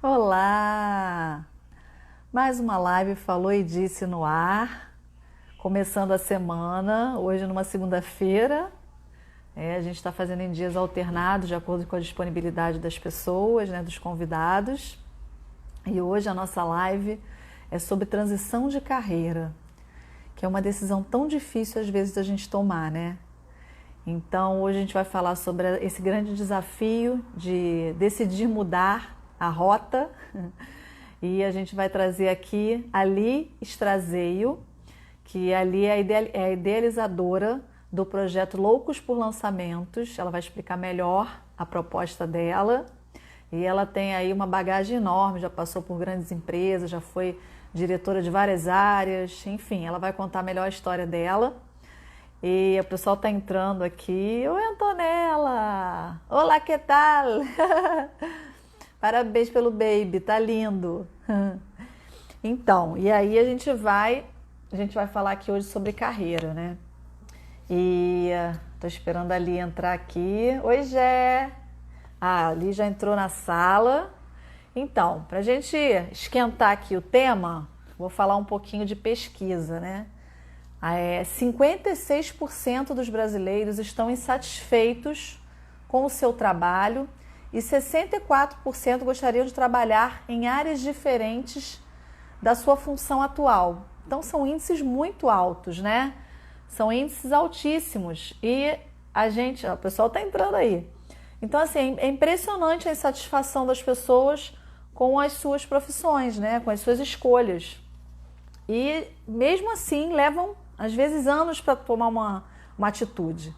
Olá! Mais uma live Falou e Disse no ar, começando a semana, hoje numa segunda-feira. A gente está fazendo em dias alternados, de acordo com a disponibilidade das pessoas, né, dos convidados. E hoje a nossa live é sobre transição de carreira, que é uma decisão tão difícil às vezes da gente tomar, né? Então hoje a gente vai falar sobre esse grande desafio de decidir mudar a rota. E a gente vai trazer aqui a Li Strazeio, que a Li é a idealizadora do projeto Loucos por Lançamentos. Ela vai explicar melhor a proposta dela. E ela tem aí uma bagagem enorme, já passou por grandes empresas, já foi diretora de várias áreas, enfim, ela vai contar melhor a história dela. E o pessoal está entrando aqui. Oi, Antonella! Olá, que tal? Parabéns pelo baby, tá lindo. Então, e aí a gente vai falar aqui hoje sobre carreira, né? E tô esperando a Li entrar aqui. Oi, Gé. A Li já entrou na sala. Então, pra gente esquentar aqui o tema, vou falar um pouquinho de pesquisa, né? 56% dos brasileiros estão insatisfeitos com o seu trabalho e 64% gostariam de trabalhar em áreas diferentes da sua função atual. Então são índices muito altos, né? São índices altíssimos e o pessoal está entrando aí. Então assim, é impressionante a insatisfação das pessoas com as suas profissões, né? Com as suas escolhas. E mesmo assim levam às vezes anos para tomar uma atitude.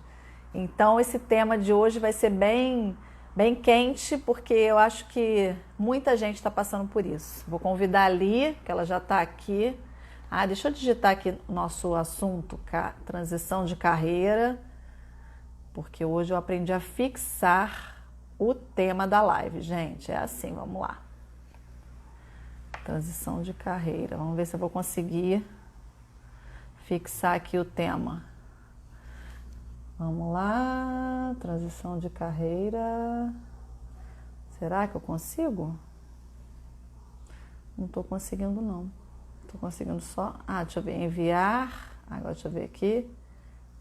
Então esse tema de hoje vai ser bem quente, porque eu acho que muita gente está passando por isso. Vou convidar a Li, que ela já está aqui. Deixa eu digitar aqui o nosso assunto, transição de carreira, porque hoje eu aprendi a fixar o tema da live, gente. É assim, vamos lá. Transição de carreira. Vamos ver se eu vou conseguir fixar aqui o tema. Vamos lá, transição de carreira. Será que eu consigo? Não estou conseguindo, não. Estou conseguindo só... deixa eu ver, enviar. Agora deixa eu ver aqui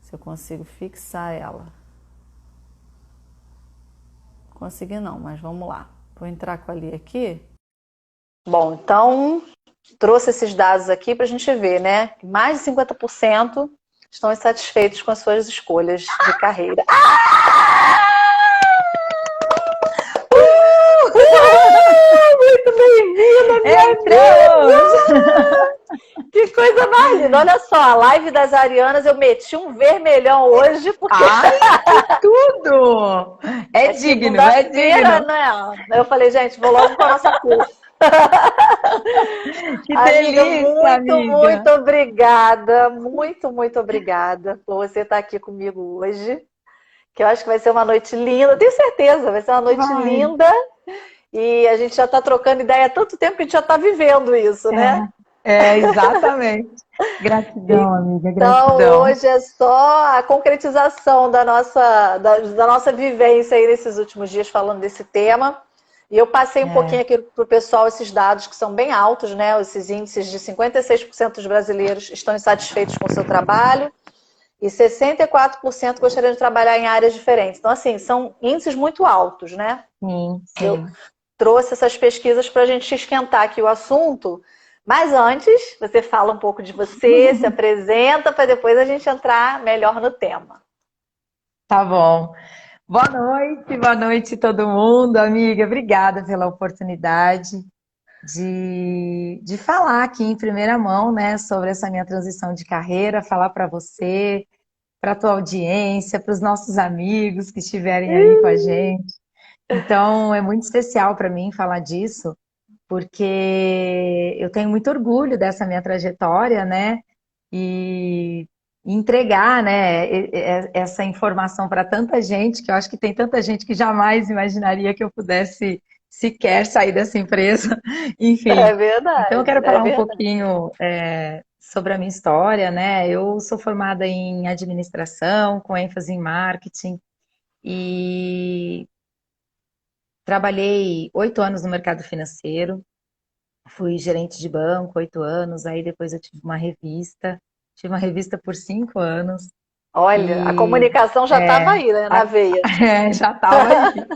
se eu consigo fixar ela. Consegui não, mas vamos lá. Vou entrar com a Li aqui. Bom, então, trouxe esses dados aqui para a gente ver, né? Mais de 50% estão insatisfeitos com as suas escolhas de carreira. Muito bem-vinda, minha amiga! Que coisa mais linda! Olha só, a live das Arianas, eu meti um vermelhão hoje, porque... Ai, que tudo! É digno, é segunda-feira, digno. né? Eu falei, gente, vou logo com a nossa cor. Que Amiga, delícia, muito amiga. obrigada. Muito obrigada por você estar aqui comigo hoje. Que eu acho que vai ser uma noite linda. Tenho certeza, vai ser uma noite Vai. linda. E a gente já está trocando ideia há tanto tempo que a gente já está vivendo isso, né? Exatamente. Gratidão, amiga, Então, gratidão. hoje é só a concretização da nossa vivência aí nesses últimos dias falando desse tema. E eu passei um pouquinho É, aqui para o pessoal esses dados que são bem altos, né? Esses índices de 56% dos brasileiros estão insatisfeitos com o seu trabalho e 64% gostariam de trabalhar em áreas diferentes. Então, assim, são índices muito altos, né? sim, Eu sim. trouxe essas pesquisas para a gente esquentar aqui o assunto. Mas antes, você fala um pouco de você, se apresenta, para depois a gente entrar melhor no tema. Tá bom. Boa noite todo mundo, amiga. Obrigada pela oportunidade de falar aqui em primeira mão, né, sobre essa minha transição de carreira, falar para você, para a tua audiência, para os nossos amigos que estiverem aí com a gente. Então, é muito especial para mim falar disso, porque eu tenho muito orgulho dessa minha trajetória, né? E entregar, né, essa informação para tanta gente, que eu acho que tem tanta gente que jamais imaginaria que eu pudesse sequer sair dessa empresa. É Enfim, então eu verdade, quero é falar um verdade. pouquinho sobre a minha história, né? Eu sou formada em administração, com ênfase em marketing, e Trabalhei 8 anos no mercado financeiro, fui gerente de banco 8 anos, aí depois eu tive uma revista por 5 anos Olha, a e comunicação já estava aí, né, na a- veia. já estava aí.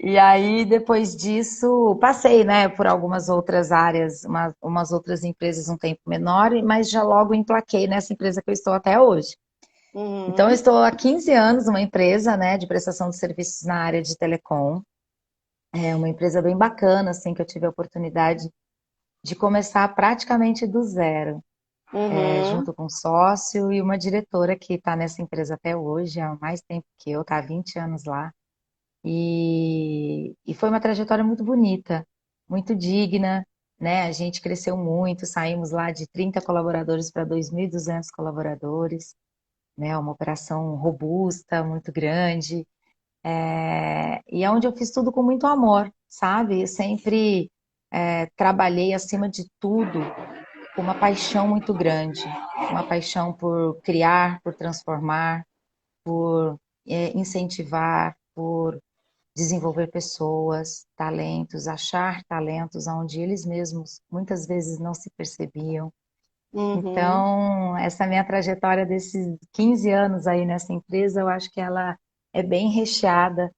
E aí, depois disso, passei, né, por algumas outras áreas, umas outras empresas um tempo menor, mas já logo emplaquei nessa empresa que eu estou até hoje. Então, eu Uhum. estou há 15 anos numa empresa, né, de prestação de serviços na área de telecom. É uma empresa bem bacana, assim, que eu tive a oportunidade de começar praticamente do zero, Uhum. junto com um sócio e uma diretora que está nessa empresa até hoje, há mais tempo que eu, está há 20 anos lá. E foi uma trajetória muito bonita, muito digna, né? A gente cresceu muito, saímos lá de 30 colaboradores para 2.200 colaboradores, né? Uma operação robusta, muito grande. E é onde eu fiz tudo com muito amor, sabe? Eu sempre trabalhei, acima de tudo, com uma paixão muito grande, uma paixão por criar, por transformar, incentivar, por desenvolver pessoas, talentos, achar talentos onde eles mesmos muitas vezes não se percebiam. Uhum. Então, essa minha trajetória desses 15 anos aí nessa empresa, eu acho que ela é bem recheada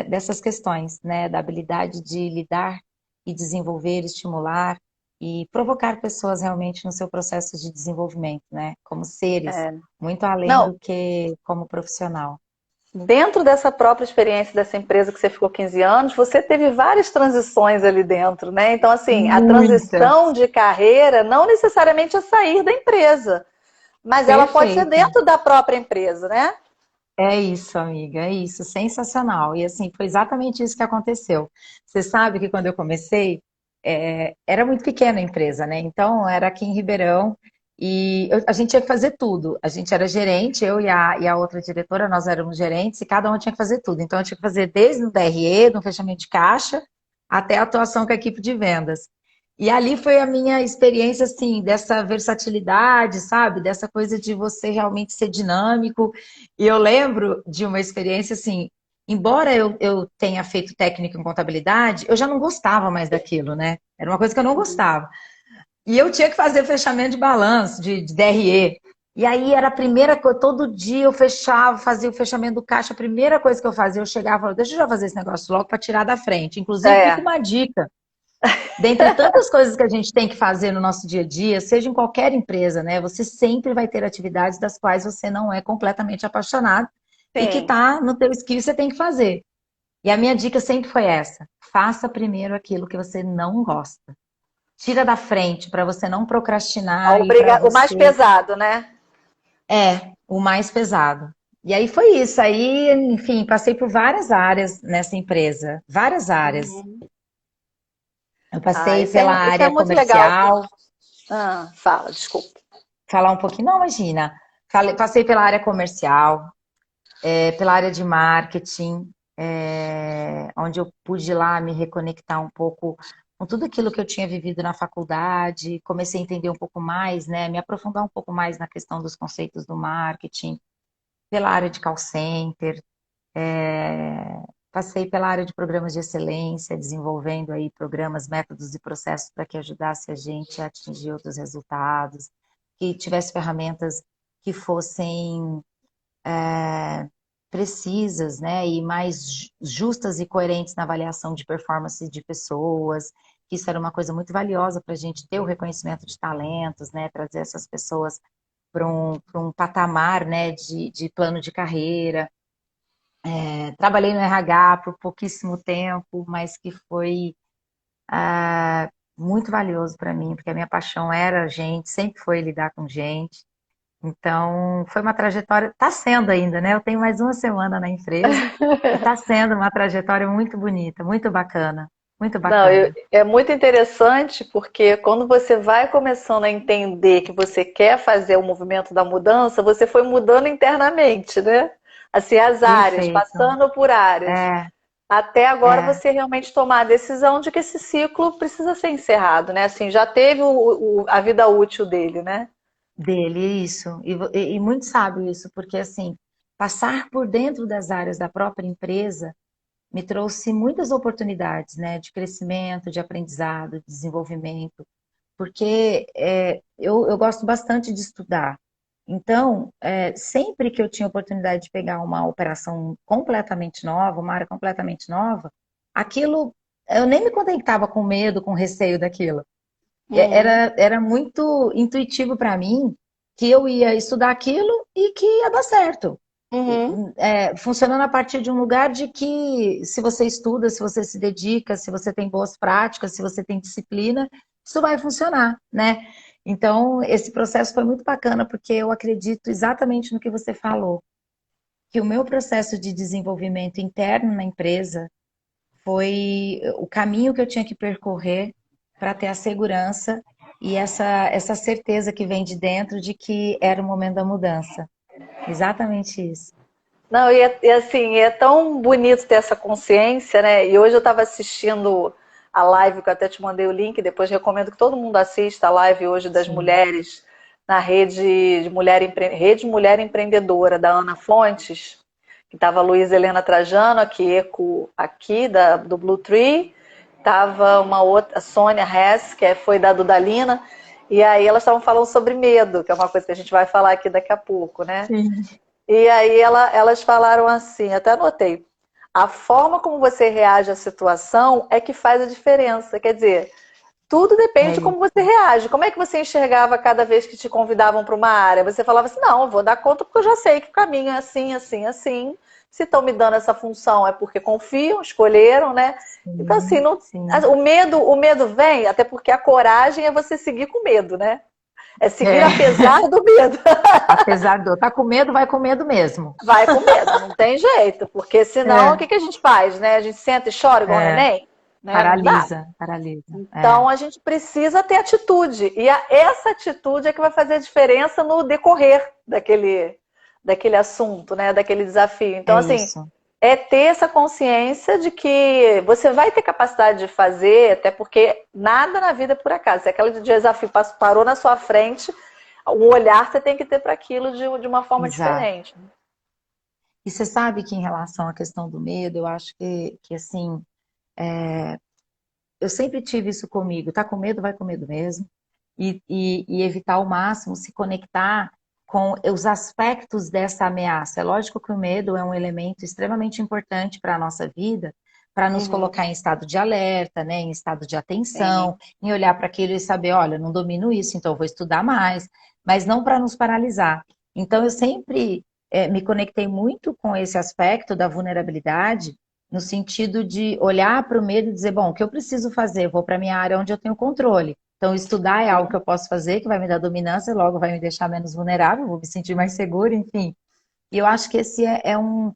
dessas questões, né? Da habilidade de lidar e desenvolver, estimular e provocar pessoas realmente no seu processo de desenvolvimento, né? Como seres, É. muito além Não, do que como profissional. dentro dessa própria experiência dessa empresa que você ficou 15 anos, você teve várias transições ali dentro, né? Então, assim, a transição Muitas. de carreira não necessariamente é sair da empresa, mas ela pode ser Perfeito. dentro da própria empresa, né? É isso, amiga, é isso, sensacional. E assim, foi exatamente isso que aconteceu. Você sabe que quando eu comecei, era muito pequena a empresa, né? Então, era aqui em Ribeirão e a gente tinha que fazer tudo. A gente era gerente, eu e a outra diretora, nós éramos gerentes e cada um tinha que fazer tudo. Então, eu tinha que fazer desde o DRE, no fechamento de caixa, até a atuação com a equipe de vendas. E ali foi a minha experiência, assim, dessa versatilidade, sabe? Dessa coisa de você realmente ser dinâmico e eu lembro de uma experiência assim, embora eu tenha feito técnico em contabilidade, eu já não gostava mais daquilo, né? Era uma coisa que eu não gostava. E eu tinha que fazer fechamento de balanço, de DRE. E aí era a primeira coisa, todo dia eu fechava, fazia o fechamento do caixa, a primeira coisa que eu fazia, eu chegava e falava, deixa eu já fazer esse negócio logo para tirar da frente. Inclusive, fica É. uma dica. Dentre tantas coisas que a gente tem que fazer no nosso dia a dia, seja em qualquer empresa, né? Você sempre vai ter atividades das quais você não é completamente apaixonado e que Sim. está no teu skill você tem que fazer. E a minha dica sempre foi essa: faça primeiro aquilo que você não gosta. Tira da frente para você não procrastinar e para O mais você pesado, né? o mais pesado. E aí foi isso. Aí, enfim, passei por várias áreas nessa empresa, várias áreas. Uhum. Eu Ah, passei pela isso é área muito legal. comercial, Fala, desculpa. falar um pouquinho, não, imagina. Passei pela área comercial, pela área de marketing, onde eu pude lá me reconectar um pouco com tudo aquilo que eu tinha vivido na faculdade, comecei a entender um pouco mais, né, me aprofundar um pouco mais na questão dos conceitos do marketing, pela área de call center, passei pela área de programas de excelência, desenvolvendo aí programas, métodos e processos para que ajudasse a gente a atingir outros resultados, que tivesse ferramentas que fossem precisas, né, e mais justas e coerentes na avaliação de performance de pessoas, que isso era uma coisa muito valiosa para a gente ter o reconhecimento de talentos, né, trazer essas pessoas para um patamar, né, de plano de carreira. Trabalhei no RH por pouquíssimo tempo, mas que foi muito valioso para mim, porque a minha paixão era gente, sempre foi lidar com gente. Então, foi uma trajetória, está sendo ainda, né? Eu tenho mais uma semana na empresa e está sendo uma trajetória muito bonita, muito bacana, muito Não, bacana. é muito interessante porque quando você vai começando a entender que você quer fazer o movimento da mudança, você foi mudando internamente, né? Assim, as áreas, Perfeito. passando por áreas, É, até agora é, você realmente tomar a decisão de que esse ciclo precisa ser encerrado, né? Assim, já teve a vida útil dele, né? dele, isso. E muito sábio isso, porque assim, passar por dentro das áreas da própria empresa me trouxe muitas oportunidades, né, de crescimento, de aprendizado, de desenvolvimento, porque eu gosto bastante de estudar. Então, sempre que eu tinha oportunidade de pegar uma operação completamente nova, uma área completamente nova, aquilo, eu nem me contentava com medo, com receio daquilo. Uhum, Era muito intuitivo para mim que eu ia estudar aquilo e que ia dar certo. uhum, Funcionando a partir de um lugar de que, se você estuda, se você se dedica, se você tem boas práticas, se você tem disciplina, isso vai funcionar, né? Então, esse processo foi muito bacana, porque eu acredito exatamente no que você falou, que o meu processo de desenvolvimento interno na empresa foi o caminho que eu tinha que percorrer para ter a segurança e essa certeza que vem de dentro de que era o momento da mudança. Exatamente isso. não, e assim, é tão bonito ter essa consciência, né? E hoje eu estava assistindo a live, que eu até te mandei o link, depois recomendo que todo mundo assista a live hoje das Sim. mulheres na Rede Mulher Empreendedora, da Ana Fontes, que estava a Luísa Helena Trajano, aqui, eco aqui, do Blue Tree, estava uma outra, a Sônia Hess, foi da Dudalina, e aí elas estavam falando sobre medo, que é uma coisa que a gente vai falar aqui daqui a pouco, né? Sim. E aí elas falaram assim, até anotei, a forma como você reage à situação é que faz a diferença. Quer dizer, tudo depende É de como isso. você reage. Como é que você enxergava cada vez que te convidavam para uma área? Você falava assim, não, eu vou dar conta porque eu já sei que o caminho é assim, assim, assim. Se estão me dando essa função é porque confiam, escolheram, né? Então, assim, Sim, não, sim. o medo vem, até porque a coragem é você seguir com medo, né? É seguir É, apesar do medo. apesar de eu estar com medo, vai com medo mesmo. Vai com medo, não tem jeito, porque senão o É, que a gente faz, né? A gente senta e chora igual um é, neném, né? Não dá. paralisa, paralisa. É, Então a gente precisa ter atitude e essa atitude é que vai fazer a diferença no decorrer daquele assunto, né? Daquele desafio. Então é assim, isso. é ter essa consciência de que você vai ter capacidade de fazer, até porque nada na vida é por acaso. Se aquele desafio parou na sua frente, o olhar você tem que ter para aquilo de uma forma Exato. diferente. E você sabe que em relação à questão do medo, eu acho que assim, eu sempre tive isso comigo. Tá com medo, vai com medo mesmo. E evitar ao máximo se conectar com os aspectos dessa ameaça. É lógico que o medo é um elemento extremamente importante para a nossa vida, para nos Uhum. colocar em estado de alerta, né, em estado de Sim. atenção, em olhar para aquilo e saber, olha, eu não domino isso, então eu vou estudar mais, mas não para nos paralisar. Então eu sempre me conectei muito com esse aspecto da vulnerabilidade, no sentido de olhar para o medo e dizer, bom, o que eu preciso fazer? Eu vou para a minha área onde eu tenho controle. Então, estudar é algo que eu posso fazer, que vai me dar dominância, logo vai me deixar menos vulnerável, vou me sentir mais segura, enfim. E eu acho que esse é um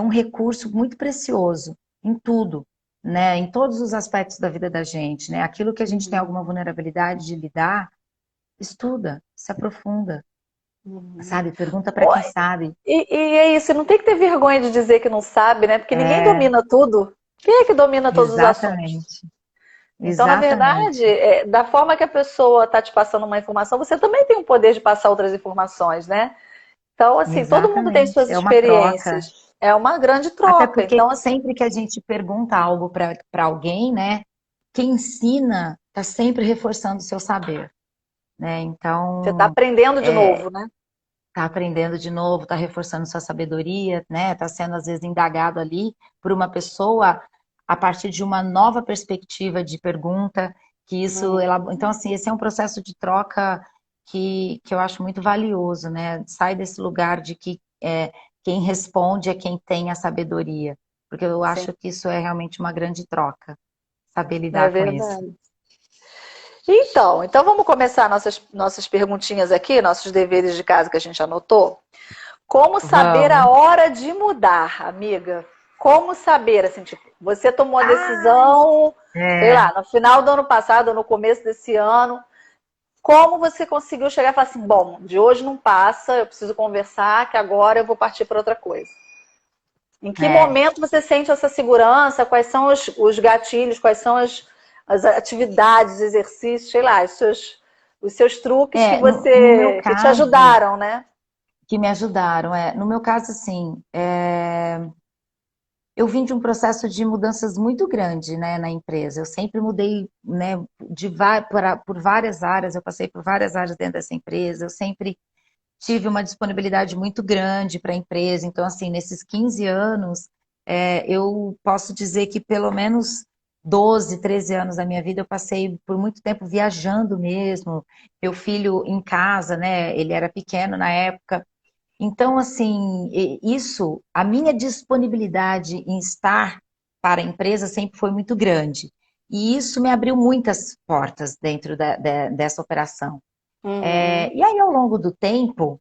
recurso muito precioso em tudo, né? Em todos os aspectos da vida da gente, né? Aquilo que a gente tem Uhum. alguma vulnerabilidade de lidar, estuda, se aprofunda, Uhum. sabe? Pergunta para quem Oi. sabe. E é isso, não tem que ter vergonha de dizer que não sabe, né? Porque ninguém É, domina tudo. Quem é que domina todos os assuntos? exatamente, Então, na verdade, exatamente, da forma que a pessoa está te passando uma informação, você também tem o poder de passar outras informações, né? Então, assim, todo mundo tem exatamente. suas É uma troca. experiências. É uma grande Até troca. porque Então, assim, sempre que a gente pergunta algo para alguém, né, quem ensina está sempre reforçando o seu saber, né? você está Então, aprendendo de novo, né? tá aprendendo de novo, está reforçando sua sabedoria, né? Está sendo às vezes indagado ali por uma pessoa a partir de uma nova perspectiva de pergunta, que isso, Uhum. então assim, esse é um processo de troca que eu acho muito valioso, né? Sai desse lugar de que quem responde é quem tem a sabedoria, porque eu Sim, acho que isso é realmente uma grande troca, saber é lidar com isso. verdade. Então vamos começar nossas perguntinhas aqui, nossos deveres de casa que a gente anotou. Como saber a Vamos. hora de mudar, amiga? Como saber, assim, tipo, você tomou a Ah, decisão, sei é, lá, no final do ano passado, no começo desse ano, como você conseguiu chegar e falar assim, bom, de hoje não passa, eu preciso conversar, que agora eu vou partir para outra coisa. Em que é. momento você sente essa segurança? Quais são os gatilhos? Quais são as atividades, exercícios, sei lá, os seus truques No meu que te caso, ajudaram, né? que me ajudaram. No meu caso, assim, eu vim de um processo de mudanças muito grande, né, na empresa. Eu sempre mudei, né, por várias áreas, eu passei por várias áreas dentro dessa empresa, eu sempre tive uma disponibilidade muito grande para a empresa. Então, assim, nesses 15 anos, eu posso dizer que pelo menos 12, 13 anos da minha vida eu passei por muito tempo viajando mesmo. Meu filho em casa, né? Ele era pequeno na época. Então, assim, isso, a minha disponibilidade em estar para a empresa sempre foi muito grande. E isso me abriu muitas portas dentro dessa operação. Uhum. E aí, ao longo do tempo,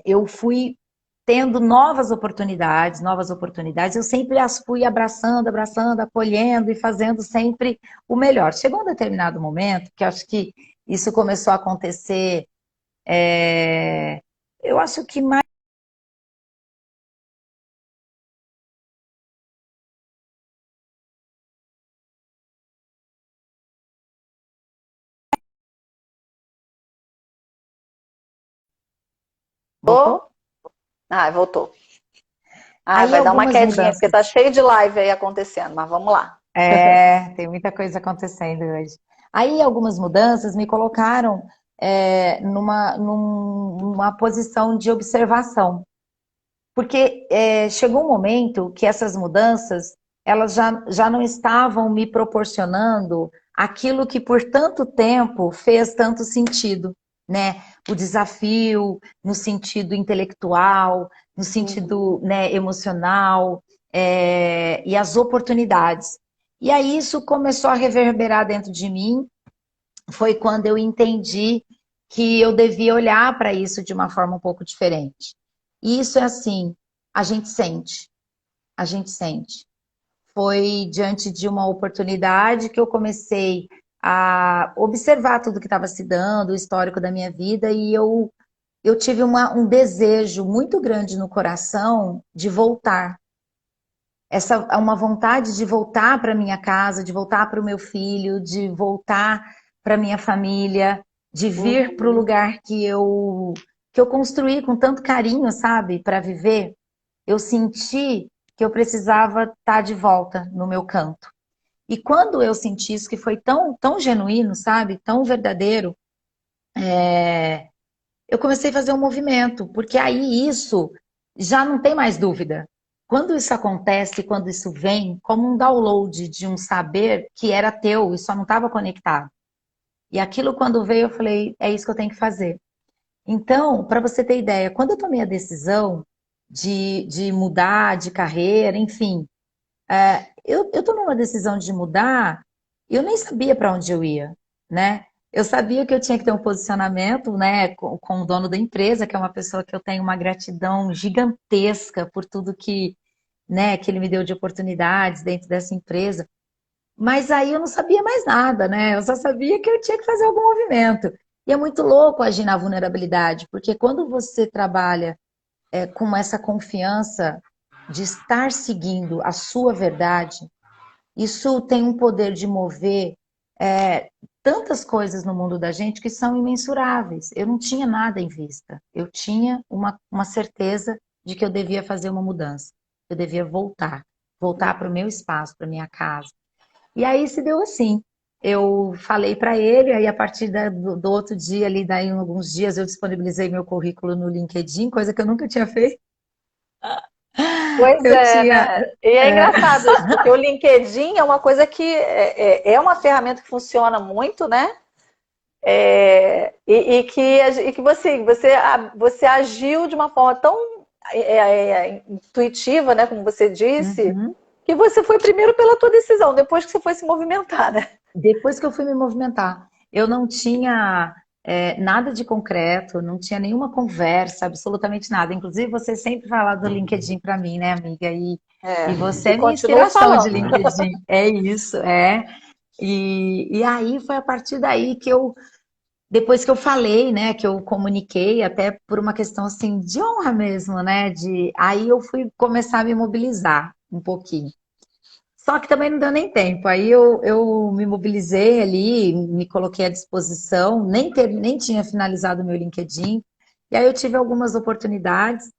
eu fui tendo novas oportunidades, eu sempre as fui abraçando, abraçando, acolhendo e fazendo sempre o melhor. Chegou um determinado momento que eu acho que isso começou a acontecer, eu acho que mais. Voltou? Voltou? Ah, voltou. Ah, Aí vai dar uma algumas quedinha, porque mudanças. tá cheio de live aí acontecendo, mas vamos lá. Tem muita coisa acontecendo hoje. Aí algumas mudanças me colocaram numa posição de observação. Porque chegou um momento que essas mudanças, elas já não estavam me proporcionando aquilo que por tanto tempo fez tanto sentido, né? O desafio no sentido intelectual, no Uhum. sentido, né, emocional, e as oportunidades. E aí isso começou a reverberar dentro de mim, foi quando eu entendi que eu devia olhar para isso de uma forma um pouco diferente. E isso é assim, a gente sente, a gente sente. Foi diante de uma oportunidade que eu comecei a observar tudo que estava se dando, o histórico da minha vida, e eu tive um desejo muito grande no coração de voltar. Uma vontade de voltar para minha casa, de voltar para o meu filho, de voltar para minha família, de vir para o Uhum. lugar que eu construí com tanto carinho, sabe, para viver. Eu senti que eu precisava estar de volta no meu canto. E quando eu senti isso, que foi tão, tão genuíno, sabe, tão verdadeiro, eu comecei a fazer um movimento, porque aí isso já não tem mais dúvida. Quando isso acontece, quando isso vem, como um download de um saber que era teu e só não estava conectado. E aquilo, quando veio, eu falei: é isso que eu tenho que fazer. Então, para você ter ideia, quando eu tomei a decisão de mudar de carreira, enfim, eu tomei uma decisão de mudar, eu nem sabia para onde eu ia, né? Eu sabia que eu tinha que ter um posicionamento, né, com o dono da empresa, que é uma pessoa que eu tenho uma gratidão gigantesca por tudo que, né, que ele me deu de oportunidades dentro dessa empresa. Mas aí eu não sabia mais nada, né? Eu só sabia que eu tinha que fazer algum movimento. E é muito louco agir na vulnerabilidade, porque quando você trabalha com essa confiança de estar seguindo a sua verdade, isso tem um poder de mover tantas coisas no mundo da gente que são imensuráveis. Eu não tinha nada em vista. Eu tinha uma certeza de que eu devia fazer uma mudança. Eu devia voltar para o meu espaço, para minha casa. E aí se deu assim. Eu falei para ele, aí a partir do outro dia, ali, daí em alguns dias, eu disponibilizei meu currículo no LinkedIn, coisa que eu nunca tinha feito. Pois Eu é, tinha. né? E é é, engraçado isso, porque o LinkedIn é uma coisa que é uma ferramenta que funciona muito, né? E que você agiu de uma forma tão intuitiva, né? Como você disse, Uhum. que você foi primeiro pela tua decisão, depois que você foi se movimentar, né? Depois que eu fui me movimentar, eu não tinha nada de concreto, não tinha nenhuma conversa, absolutamente nada. Inclusive, você sempre fala do LinkedIn para mim, né, amiga? E você E é minha continuo inspiração de falando. LinkedIn. É isso, é. E aí foi a partir daí que depois que eu falei, né, que eu comuniquei, até por uma questão assim de honra mesmo, né? Aí eu fui começar a me mobilizar um pouquinho. Só que também não deu nem tempo. Aí eu me mobilizei ali, me coloquei à disposição, nem tinha finalizado o meu LinkedIn. E aí eu tive algumas oportunidades.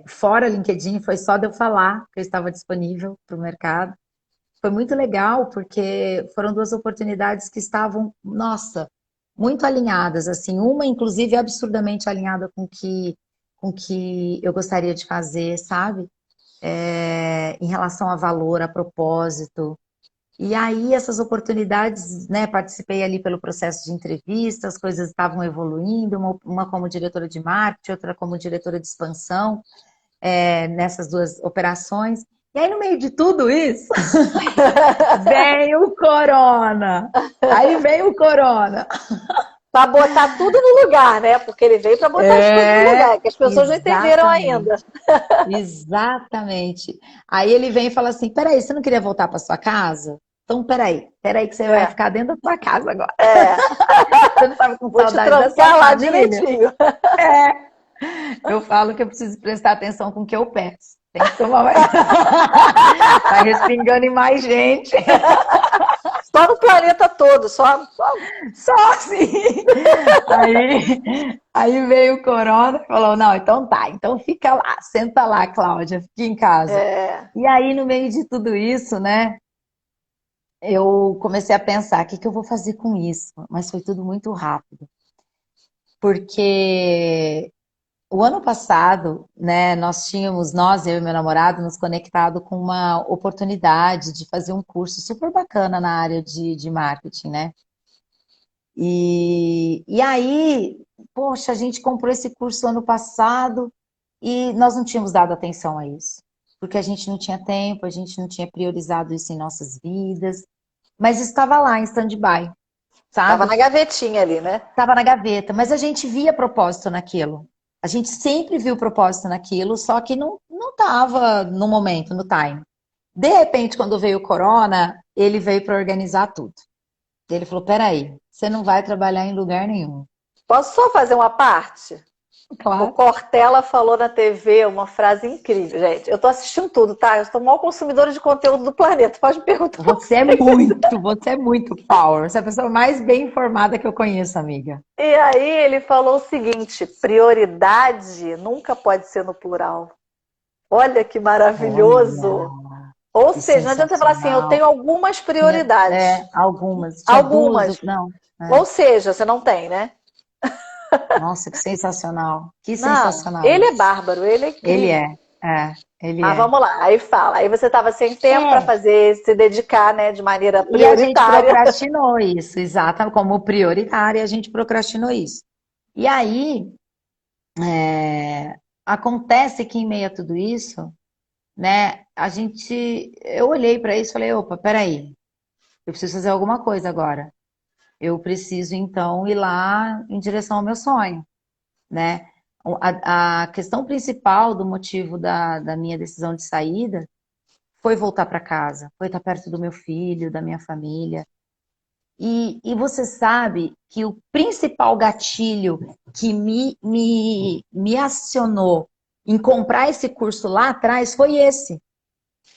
fora LinkedIn, foi só de eu falar que eu estava disponível para o mercado. Foi muito legal, porque foram duas oportunidades que estavam, nossa, muito alinhadas, assim, uma, inclusive, absurdamente alinhada com que eu gostaria de fazer, sabe? Em relação a valor, a propósito. E aí, essas oportunidades, né, participei ali pelo processo de entrevista, as coisas estavam evoluindo, uma como diretora de marketing, outra como diretora de expansão, nessas duas operações. E aí, no meio de tudo isso, vem o corona. Aí vem o corona. Para botar tudo no lugar, né? Porque ele veio para botar as coisas no lugar, que as pessoas não entenderam Exatamente. ainda. Exatamente. Aí ele vem e fala assim: peraí, você não queria voltar para sua casa? Então, peraí, que você vai É, ficar dentro da sua casa agora. é. Você não estava com Vou te saudade da sua trancar lá família? direitinho. Eu falo que eu preciso prestar atenção com o que eu peço. Tem que tomar mais. Tá respingando em mais gente. Só no planeta todo, só. Só assim. Aí veio o corona e falou: não, então tá, então fica lá, senta lá, Cláudia, fica em casa. É, E aí, no meio de tudo isso, né, eu comecei a pensar: o que que eu vou fazer com isso? Mas foi tudo muito rápido, porque o ano passado, né, nós, eu e meu namorado, nos conectado com uma oportunidade de fazer um curso super bacana na área de marketing, né? E aí, poxa, a gente comprou esse curso ano passado e nós não tínhamos dado atenção a isso, porque a gente não tinha tempo, a gente não tinha priorizado isso em nossas vidas, mas estava lá em stand-by, tava sabe? na gavetinha ali, né? Estava na gaveta, mas a gente via propósito naquilo. A gente sempre viu propósito naquilo, só que não estava no momento, no time. De repente, quando veio o corona, ele veio para organizar tudo. Ele falou: peraí, você não vai trabalhar em lugar nenhum. Posso só fazer uma parte? O Claro. Cortella falou na TV uma frase incrível, gente. Eu tô assistindo tudo, tá? Eu sou a maior consumidora de conteúdo do planeta. Pode me perguntar. Você é muito power. Você é a pessoa mais bem informada que eu conheço, amiga. E aí ele falou o seguinte: prioridade nunca pode ser no plural. Olha que maravilhoso. Olha, Ou que seja, não adianta você falar assim, eu sensacional. tenho algumas prioridades. Algumas. Tinha duas, Algumas. não. É. Ou seja, você não tem, né? Nossa, que sensacional. Que Não, sensacional ele é isso. bárbaro, ele é Ele incrível. ele Mas é. vamos lá, aí fala. Aí você estava sem tempo para É, fazer, se dedicar, né, de maneira e a gente prioritária. procrastinou isso, exato, como prioritária, a gente procrastinou isso. E aí, acontece que em meio a tudo isso, né, eu olhei para isso e falei: opa, peraí, eu preciso fazer alguma coisa agora. Eu preciso, então, ir lá em direção ao meu sonho, né? A questão principal do motivo da minha decisão de saída foi voltar para casa, foi estar perto do meu filho, da minha família. E você sabe que o principal gatilho que me acionou em comprar esse curso lá atrás foi esse.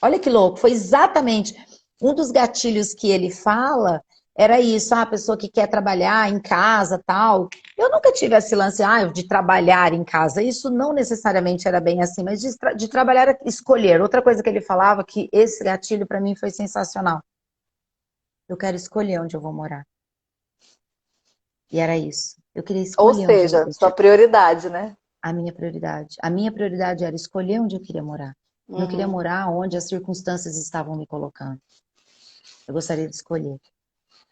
Olha que louco, foi exatamente um dos gatilhos que ele fala. Era isso, a pessoa que quer trabalhar em casa, tal. Eu nunca tive esse lance, de trabalhar em casa. Isso não necessariamente era bem assim, mas de trabalhar, escolher. Outra coisa que ele falava, que esse gatilho para mim foi sensacional. Eu quero escolher onde eu vou morar. E era isso. Eu queria Ou escolher onde seja, sua prioridade, né? a minha prioridade. A minha prioridade era escolher onde eu queria morar. Eu não queria Uhum. morar onde as circunstâncias estavam me colocando. Eu gostaria de escolher.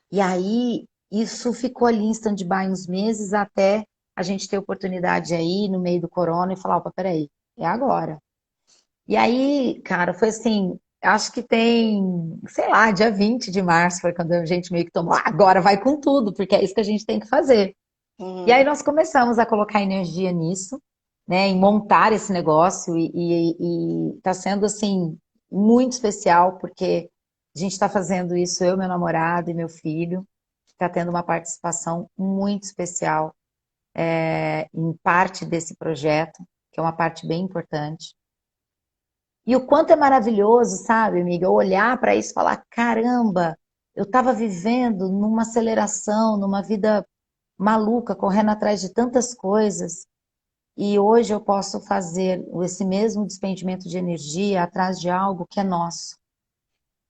E aí, isso ficou ali em stand-by uns meses até a gente ter oportunidade aí no meio do corona e falar: opa, peraí, é agora. E aí, cara, foi assim, acho que tem, sei lá, dia 20 de março foi quando a gente meio que tomou: agora vai com tudo, porque é isso que a gente tem que fazer. E aí Uhum. nós começamos a colocar energia nisso, né, em montar esse negócio e tá sendo assim muito especial porque a gente está fazendo isso, eu, meu namorado e meu filho, está tendo uma participação muito especial em parte desse projeto, que é uma parte bem importante. E o quanto é maravilhoso, sabe, amiga, olhar para isso e falar: caramba, eu estava vivendo numa aceleração, numa vida maluca, correndo atrás de tantas coisas. E hoje eu posso fazer esse mesmo despendimento de energia atrás de algo que é nosso.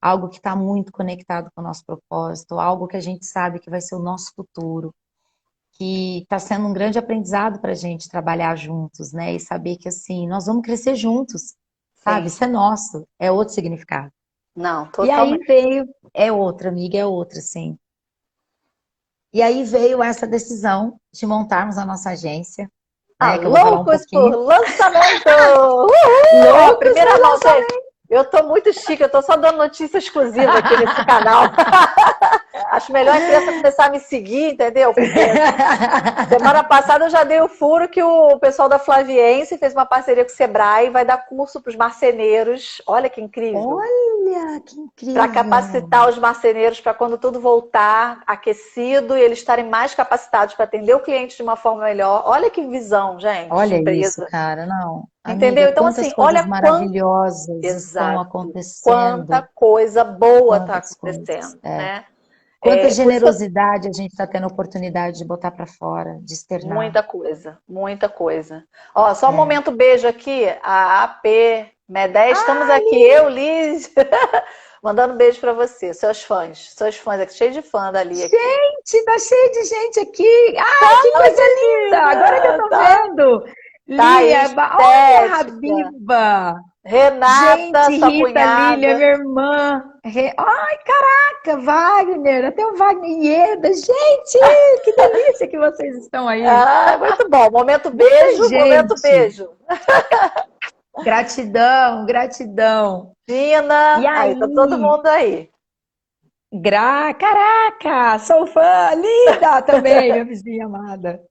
Algo que está muito conectado com o nosso propósito, algo que a gente sabe que vai ser o nosso futuro, que está sendo um grande aprendizado para a gente trabalhar juntos, né? E saber que assim, nós vamos crescer juntos, sabe? Sim. Isso é nosso, é outro significado. Não, E aí totalmente. veio, é outra, amiga, é outra, sim. E aí veio essa decisão de montarmos a nossa agência, Ah, né? Que eu vou falar um loucos por pouquinho. lançamento! Uhul! Ó, Loucos primeira por mão, gente. lançamento! Eu tô muito chique, eu tô só dando notícia exclusiva aqui nesse canal. Acho melhor a criança começar a me seguir, entendeu? Porque semana passada eu já dei o furo que o pessoal da Flaviense fez uma parceria com o Sebrae e vai dar curso para os marceneiros. Olha que incrível! Olha, que Para incrível! capacitar os marceneiros para quando tudo voltar aquecido e eles estarem mais capacitados para atender o cliente de uma forma melhor. Olha que visão, gente, de Olha isso, empresa. cara, não. Amiga, Entendeu? Então, quantas assim, coisas olha quanto. maravilhosas estão Exato. Quanta acontecendo. coisa boa está Quantas coisas. acontecendo, É. né? Quanta Por isso que eu generosidade a gente está tendo a oportunidade de botar para fora, de externar. muita coisa, muita coisa. Ó, só um É. momento beijo aqui, a AP Medé, estamos Ai, aqui, eu, Liz, mandando beijo para você, seus fãs aqui, cheio de fã dali aqui. gente, tá cheio de gente aqui. Ai, que coisa linda! Agora que eu tô Tá, vendo. Lia, Thaís olha, Estética, Habiba. Renata, Gente, sua Rita, Lília, cunhada. minha irmã. Ai, caraca, Wagner, até o Wagner Ieda. Gente, que delícia que vocês estão aí. Ah, muito bom, momento Muita beijo, momento gente. beijo. Gratidão, gratidão. E Dina, aí tá todo aí, mundo aí. caraca, sou fã, linda também, minha vizinha amada.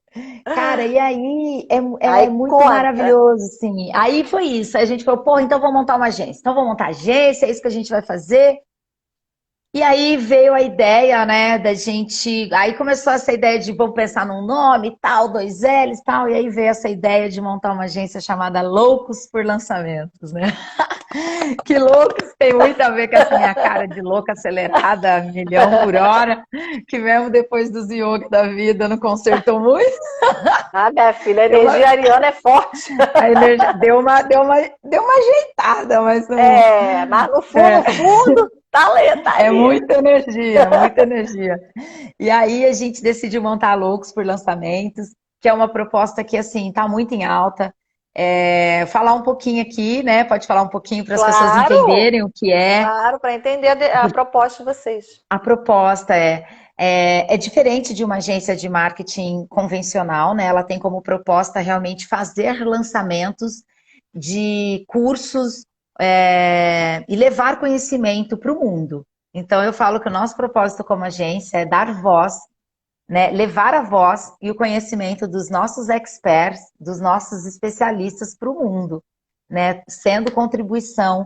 Cara, e aí é Aí muito conta. maravilhoso, assim. Aí foi isso. Aí a gente falou, pô, então vamos montar uma agência. Então vamos montar agência, é isso que a gente vai fazer. E aí veio a ideia, né, da gente. Aí começou essa ideia de vamos pensar num nome e tal, dois L's e tal. E aí veio essa ideia de montar uma agência chamada Loucos por Lançamentos, né? Que loucos tem muito a ver com essa minha cara de louca acelerada, 1 milhão por hora, que mesmo depois dos yoga da vida não consertou muito. Ah, minha filha, a Deu energia uma, ariana é forte. a energia deu uma ajeitada, mas não. É, mas no fundo, no fundo, tá É ali. muita energia, muita energia. E aí a gente decidiu montar Loucos por Lançamentos, que é uma proposta que, assim, está muito em alta. Falar um pouquinho aqui, né? Pode falar um pouquinho para as pessoas Claro, entenderem o que é. claro, para entender a proposta de vocês. A proposta é diferente de uma agência de marketing convencional, né? Ela tem como proposta realmente fazer lançamentos de cursos e levar conhecimento para o mundo. Então, eu falo que o nosso propósito como agência é dar voz, né? Levar a voz e o conhecimento dos nossos experts, dos nossos especialistas para o mundo, né? Sendo contribuição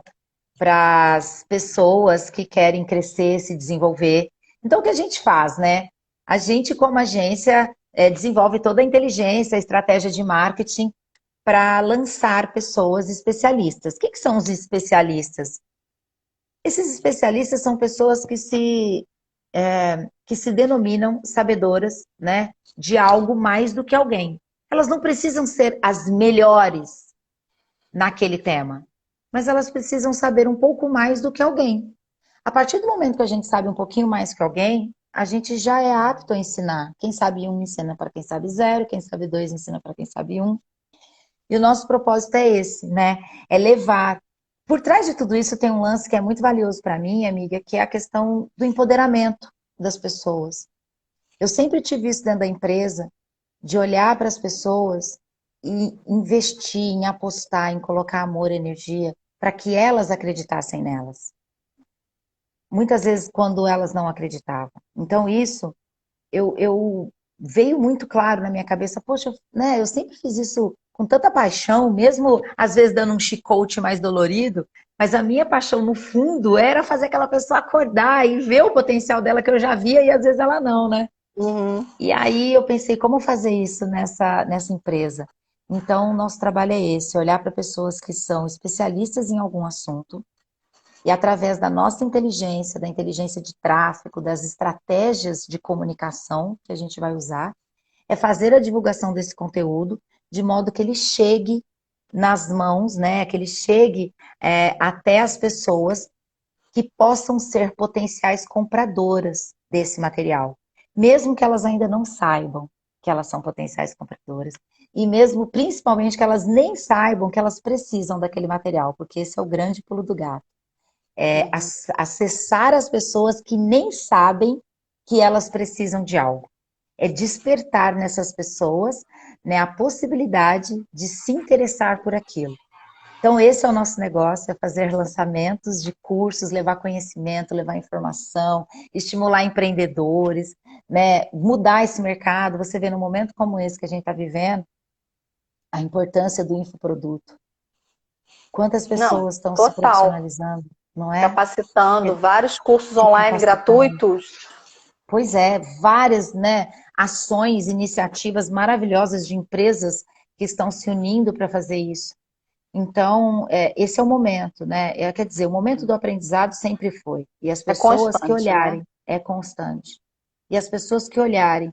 para as pessoas que querem crescer, se desenvolver. Então, o que a gente faz, né? A gente, como agência, desenvolve toda a inteligência, a estratégia de marketing para lançar pessoas especialistas. O que são os especialistas? Esses especialistas são pessoas que se denominam sabedoras, né, de algo mais do que alguém. Elas não precisam ser as melhores naquele tema, mas elas precisam saber um pouco mais do que alguém. A partir do momento que a gente sabe um pouquinho mais que alguém, a gente já é apto a ensinar. Quem sabe um ensina para quem sabe zero, quem sabe dois ensina para quem sabe um. E o nosso propósito é esse, né? É levar. Por trás de tudo isso tem um lance que é muito valioso para mim, amiga, que é a questão do empoderamento das pessoas. Eu sempre tive isso dentro da empresa, de olhar para as pessoas e investir em apostar, em colocar amor e energia para que elas acreditassem nelas. Muitas vezes quando elas não acreditavam. Então isso eu veio muito claro na minha cabeça, poxa, né, eu sempre fiz isso com tanta paixão, mesmo às vezes dando um chicote mais dolorido, mas a minha paixão no fundo era fazer aquela pessoa acordar e ver o potencial dela que eu já via e às vezes ela não, né? Uhum. E aí eu pensei, como fazer isso nessa empresa? Então, o nosso trabalho é esse, olhar para pessoas que são especialistas em algum assunto e através da nossa inteligência, da inteligência de tráfego, das estratégias de comunicação que a gente vai usar, é fazer a divulgação desse conteúdo de modo que ele chegue nas mãos, né? Que ele chegue até as pessoas que possam ser potenciais compradoras desse material, mesmo que elas ainda não saibam que elas são potenciais compradoras, e mesmo, principalmente, que elas nem saibam que elas precisam daquele material, porque esse é o grande pulo do gato. Acessar as pessoas que nem sabem que elas precisam de algo. É despertar nessas pessoas, né, a possibilidade de se interessar por aquilo. Então, esse é o nosso negócio, é fazer lançamentos de cursos, levar conhecimento, levar informação, estimular empreendedores, né, mudar esse mercado. Você vê num momento como esse que a gente está vivendo, a importância do infoproduto. Quantas Não, pessoas estão se total. profissionalizando, não é? Capacitando, vários cursos Se online capacitando. gratuitos. Pois é, várias, né, ações, iniciativas maravilhosas de empresas que estão se unindo para fazer isso. Então, esse é o momento, né? Quer dizer, o momento do aprendizado sempre foi. E as É pessoas que constante, né? olharem, é constante. E as pessoas que olharem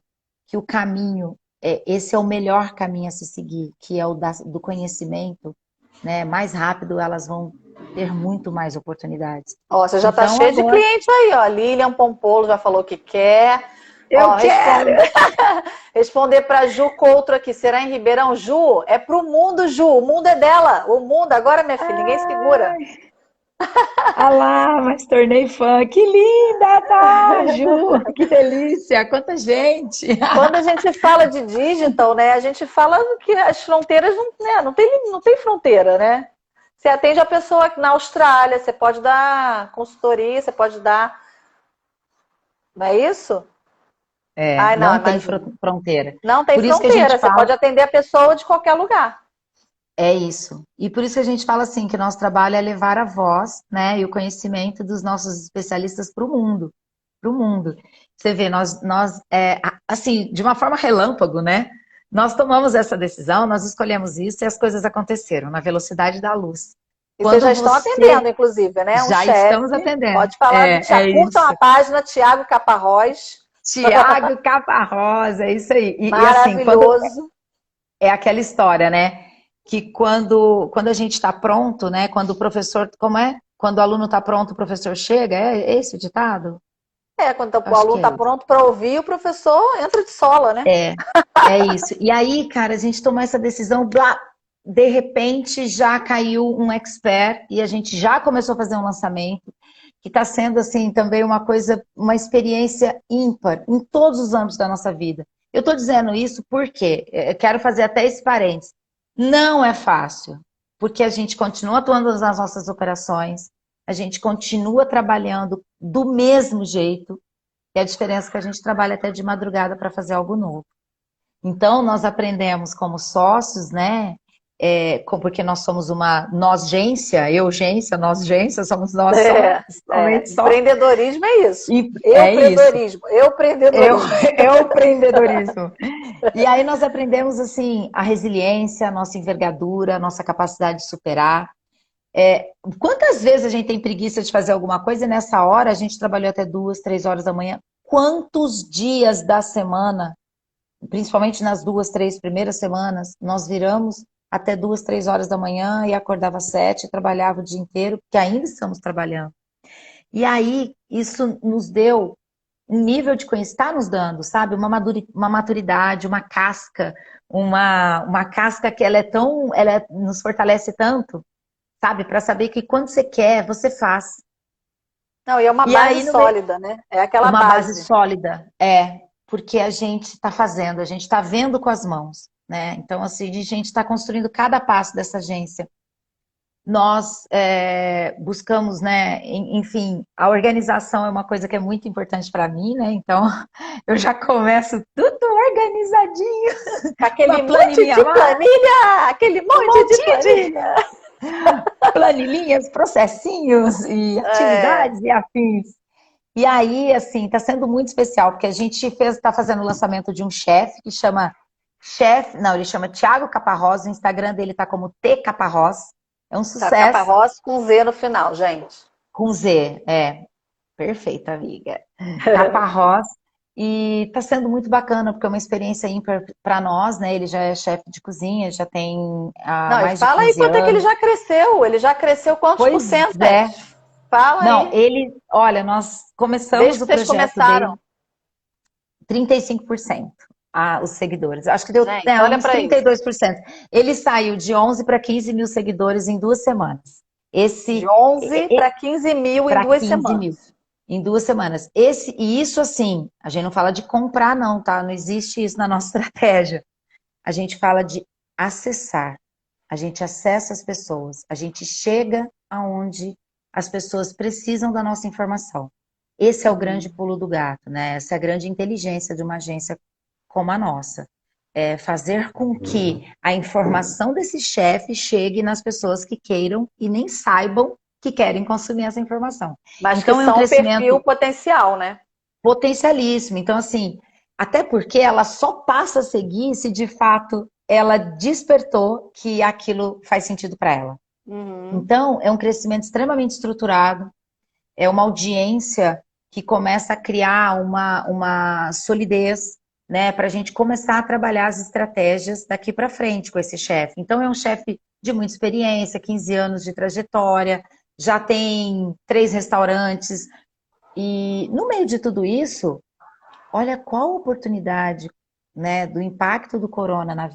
que o caminho, esse é o melhor caminho a se seguir, que é o do conhecimento, né? Mais rápido elas vão ter muito mais oportunidades. Ó, você já está Então, cheio de agora, cliente aí, ó. Lilian Pompolo já falou que quer. eu Ó, quero! responder para Ju Coutro aqui. Será em Ribeirão? Ju, é pro mundo, Ju. O mundo é dela. O mundo, agora, minha filha, ninguém segura. Ah lá, mas tornei fã. Que linda, tá, Ju? Que delícia! Quanta gente! Quando a gente fala de digital, né, a gente fala que as fronteiras não tem fronteira, né? Você atende a pessoa aqui na Austrália, você pode dar consultoria, você pode dar. Não é isso? Ai, não, Não tem imagina. fronteira. Não tem Por isso que a gente fronteira, você fala, pode atender a pessoa de qualquer lugar. é isso. E por isso que a gente fala assim, que o nosso trabalho é levar a voz, né, e o conhecimento dos nossos especialistas para o mundo. Para o mundo. Você vê, assim, de uma forma relâmpago, né? Nós tomamos essa decisão, nós escolhemos isso e as coisas aconteceram na velocidade da luz. E vocês Quando já estão você atendendo, inclusive, né? Um já estamos chefe. atendendo. Pode falar do Tiago. Curtam Isso. a página Tiago Caparrós. Tiago Caparrosa, é isso aí. E assim, quando Maravilhoso. é aquela história, né? Que quando a gente está pronto, né? Quando o professor, como é? Quando o aluno está pronto, o professor chega, é esse o ditado? Quando o Acho aluno que é está isso. pronto para ouvir, o professor entra de sola, né? É isso. E aí, cara, a gente tomou essa decisão, blá, de repente já caiu um expert e a gente já começou a fazer um lançamento que está sendo assim também uma coisa, uma experiência ímpar em todos os âmbitos da nossa vida. Eu estou dizendo isso porque eu quero fazer até esse parênteses. Não é fácil, porque a gente continua atuando nas nossas operações, a gente continua trabalhando do mesmo jeito, e a diferença é que a gente trabalha até de madrugada para fazer algo novo. Então, nós aprendemos como sócios, né? Porque nós somos uma nós-gência, somos nós sócios, somente sócios. Empreendedorismo é isso. E é isso. Empreendedorismo. É o empreendedorismo. E aí nós aprendemos, assim, a resiliência, a nossa envergadura, a nossa capacidade de superar. Quantas vezes a gente tem preguiça de fazer alguma coisa e nessa hora a gente trabalhou até 2, 3 horas da manhã? Quantos dias da semana, principalmente nas 2, 3 primeiras semanas, nós viramos até 2, 3 horas da manhã e acordava às 7, trabalhava o dia inteiro, porque ainda estamos trabalhando. E aí isso nos deu um nível de conhecimento, está nos dando, sabe? Uma maturidade, uma casca, uma casca que nos fortalece tanto, sabe? Para saber que quando você quer, você faz. Não, e é uma base sólida, né? É aquela uma base. base sólida, porque a gente está fazendo, a gente está vendo com as mãos, né? Então, assim, a gente está construindo cada passo dessa agência. Nós buscamos, né? Enfim, a organização é uma coisa que é muito importante para mim, né? Então, eu já começo tudo organizadinho. Aquele monte de planilha! Aquele monte de planilha! Planilhinhas, processinhos e atividades e afins. E aí, assim, está sendo muito especial, porque a gente está fazendo o lançamento de um chefe que chama ele chama Tiago Caparrós, o Instagram dele está como T Caparrós. É um sucesso. Caparrós com Z no final, gente. Com Z, perfeito, amiga. Caparrós. E tá sendo muito bacana, porque é uma experiência ímpar para nós, né? Ele já é chefe de cozinha, já tem Não, e mais de fala aí 15 quanto é que ele anos. já cresceu. Ele já cresceu quantos por Pois cento, é. gente? Fala Não, aí. ele, olha, nós Desde começamos que o vocês projeto começaram. dele 35% os seguidores. Acho que deu Gente, olha uns para isso. 32%. Ele saiu de 11 para 15 mil seguidores em 2 semanas. De Esse 11 para 15 mil em para 2 15 mil semanas. em 2 semanas. E isso assim, a gente não fala de comprar, não, tá? Não existe isso na nossa estratégia. A gente fala de acessar. A gente acessa as pessoas. A gente chega aonde as pessoas precisam da nossa informação. Esse é o grande pulo do gato, né? Essa é a grande inteligência de uma agência como a nossa. É fazer com que a informação desse chefe chegue nas pessoas que queiram e nem saibam que querem consumir essa informação. Mas que Então é um são o perfil crescimento potencial, né? potencialíssimo. Então, assim, até porque ela só passa a seguir se de fato ela despertou que aquilo faz sentido para ela. Uhum. Então, é um crescimento extremamente estruturado, é uma audiência que começa a criar uma solidez, né, para a gente começar a trabalhar as estratégias daqui para frente com esse chefe. Então, é um chefe de muita experiência, 15 anos de trajetória, já tem 3 restaurantes, e no meio de tudo isso, olha qual oportunidade, né, do impacto do corona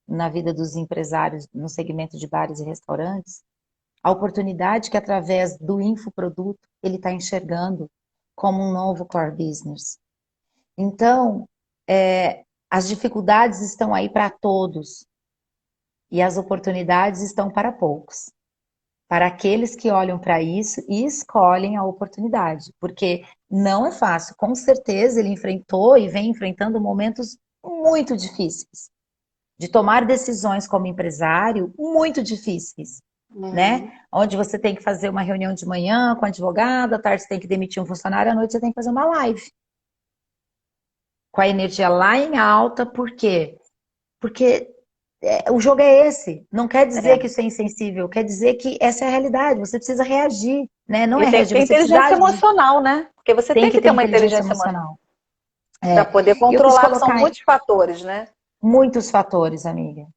na vida dos empresários no segmento de bares e restaurantes, a oportunidade que através do infoproduto ele está enxergando como um novo core business. Então, as dificuldades estão aí para todos e as oportunidades estão para poucos. Para aqueles que olham para isso e escolhem a oportunidade, porque não é fácil. Com certeza ele enfrentou e vem enfrentando momentos muito difíceis, de tomar decisões como empresário muito difíceis, Uhum. né? Onde você tem que fazer uma reunião de manhã com advogado, à tarde você tem que demitir um funcionário, à noite você tem que fazer uma live. Com a energia lá em alta, por quê? Porque o jogo é esse. Não quer dizer É. que isso é insensível, quer dizer que essa é a realidade. Você precisa reagir, né? Não E é tem que reagir, ter você precisa inteligência agir. emocional, né? Porque você Tem tem que que ter ter uma inteligência inteligência emocional emocional. para poder E eu quis controlar, são colocar muitos fatores, né? muitos fatores, amiga.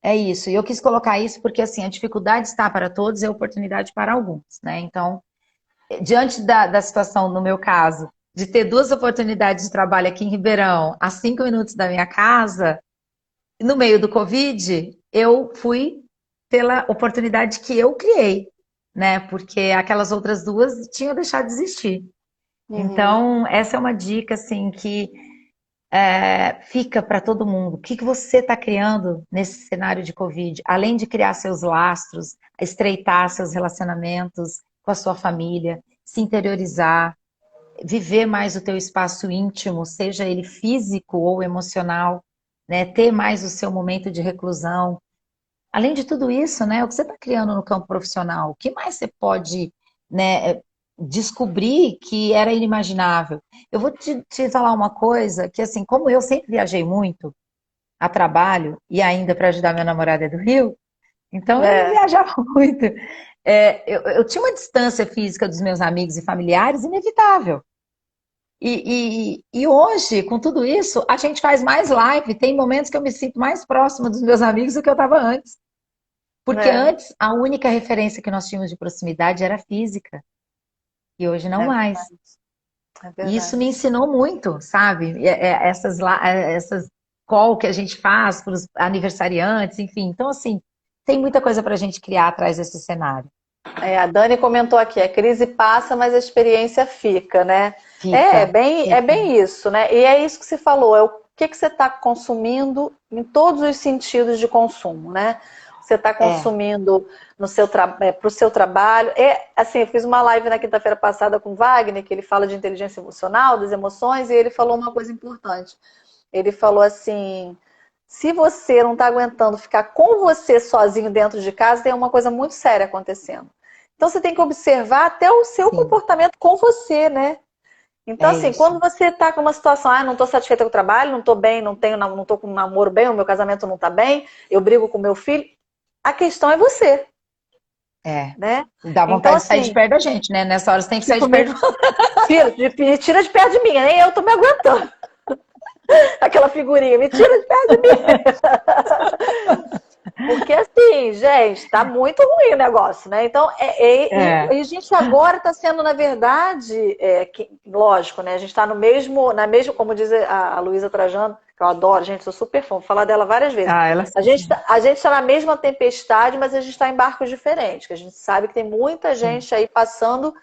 É isso. E eu quis colocar isso porque, assim, a dificuldade está para todos e a oportunidade para alguns, né? Então, diante da situação, no meu caso, de ter 2 oportunidades de trabalho aqui em Ribeirão, a 5 minutos da minha casa, no meio do Covid, eu fui pela oportunidade que eu criei, né? Porque aquelas outras 2 tinham deixado de existir. Uhum. Então, essa é uma dica, assim, que fica para todo mundo. O que que você está criando nesse cenário de Covid? Além de criar seus lastros, estreitar seus relacionamentos com a sua família, se interiorizar, viver mais o teu espaço íntimo, seja ele físico ou emocional, né? Ter mais o seu momento de reclusão. Além de tudo isso, né? O que você está criando no campo profissional? O que mais você pode, né, descobrir que era inimaginável? Eu vou te falar uma coisa que, assim, como eu sempre viajei muito a trabalho e ainda para ajudar minha namorada é do Rio, então eu É. viajava muito. Eu tinha uma distância física dos meus amigos e familiares inevitável. E hoje, com tudo isso, a gente faz mais live. Tem momentos que eu me sinto mais próxima dos meus amigos do que eu estava antes. Porque É, antes, a única referência que nós tínhamos de proximidade era física. E hoje não é mais. verdade, é E isso verdade. me ensinou muito, sabe? Essas call que a gente faz para os aniversariantes, enfim. Então, assim, tem muita coisa para a gente criar atrás desse cenário. É, a Dani comentou aqui, a crise passa, mas a experiência fica, né? É, Fica, é fica. bem isso, né? E é isso que você falou, é o que você está consumindo em todos os sentidos de consumo, né? Você está É, consumindo no seu para o seu trabalho. Assim, eu fiz uma live na quinta-feira passada com o Wagner, que ele fala de inteligência emocional, das emoções, e ele falou uma coisa importante. Ele falou assim: se você não está aguentando ficar com você sozinho dentro de casa, tem uma coisa muito séria acontecendo. Então você tem que observar até o seu sim, comportamento com você, né? Então, é assim, isso. quando você está com uma situação, não estou satisfeita com o trabalho, não estou bem, não estou com um namoro bem, o meu casamento não está bem, eu brigo com meu filho, a questão é você. né? Dá Então, vontade de sair de assim, perto da gente, né? Nessa hora você tem que sair de comigo, perto. tira de perto de mim, nem eu tô me aguentando. Aquela figurinha, me tira de perto de mim. Porque assim, gente, tá muito ruim o negócio, né? Então, É. e a gente agora está sendo, na verdade, lógico, né? A gente está na mesma, como diz a Luísa Trajano, que eu adoro, gente, sou super fã, vou falar dela várias vezes. Ah, ela A gente tá na mesma tempestade, mas a gente está em barcos diferentes, que a gente sabe que tem muita sim, gente aí passando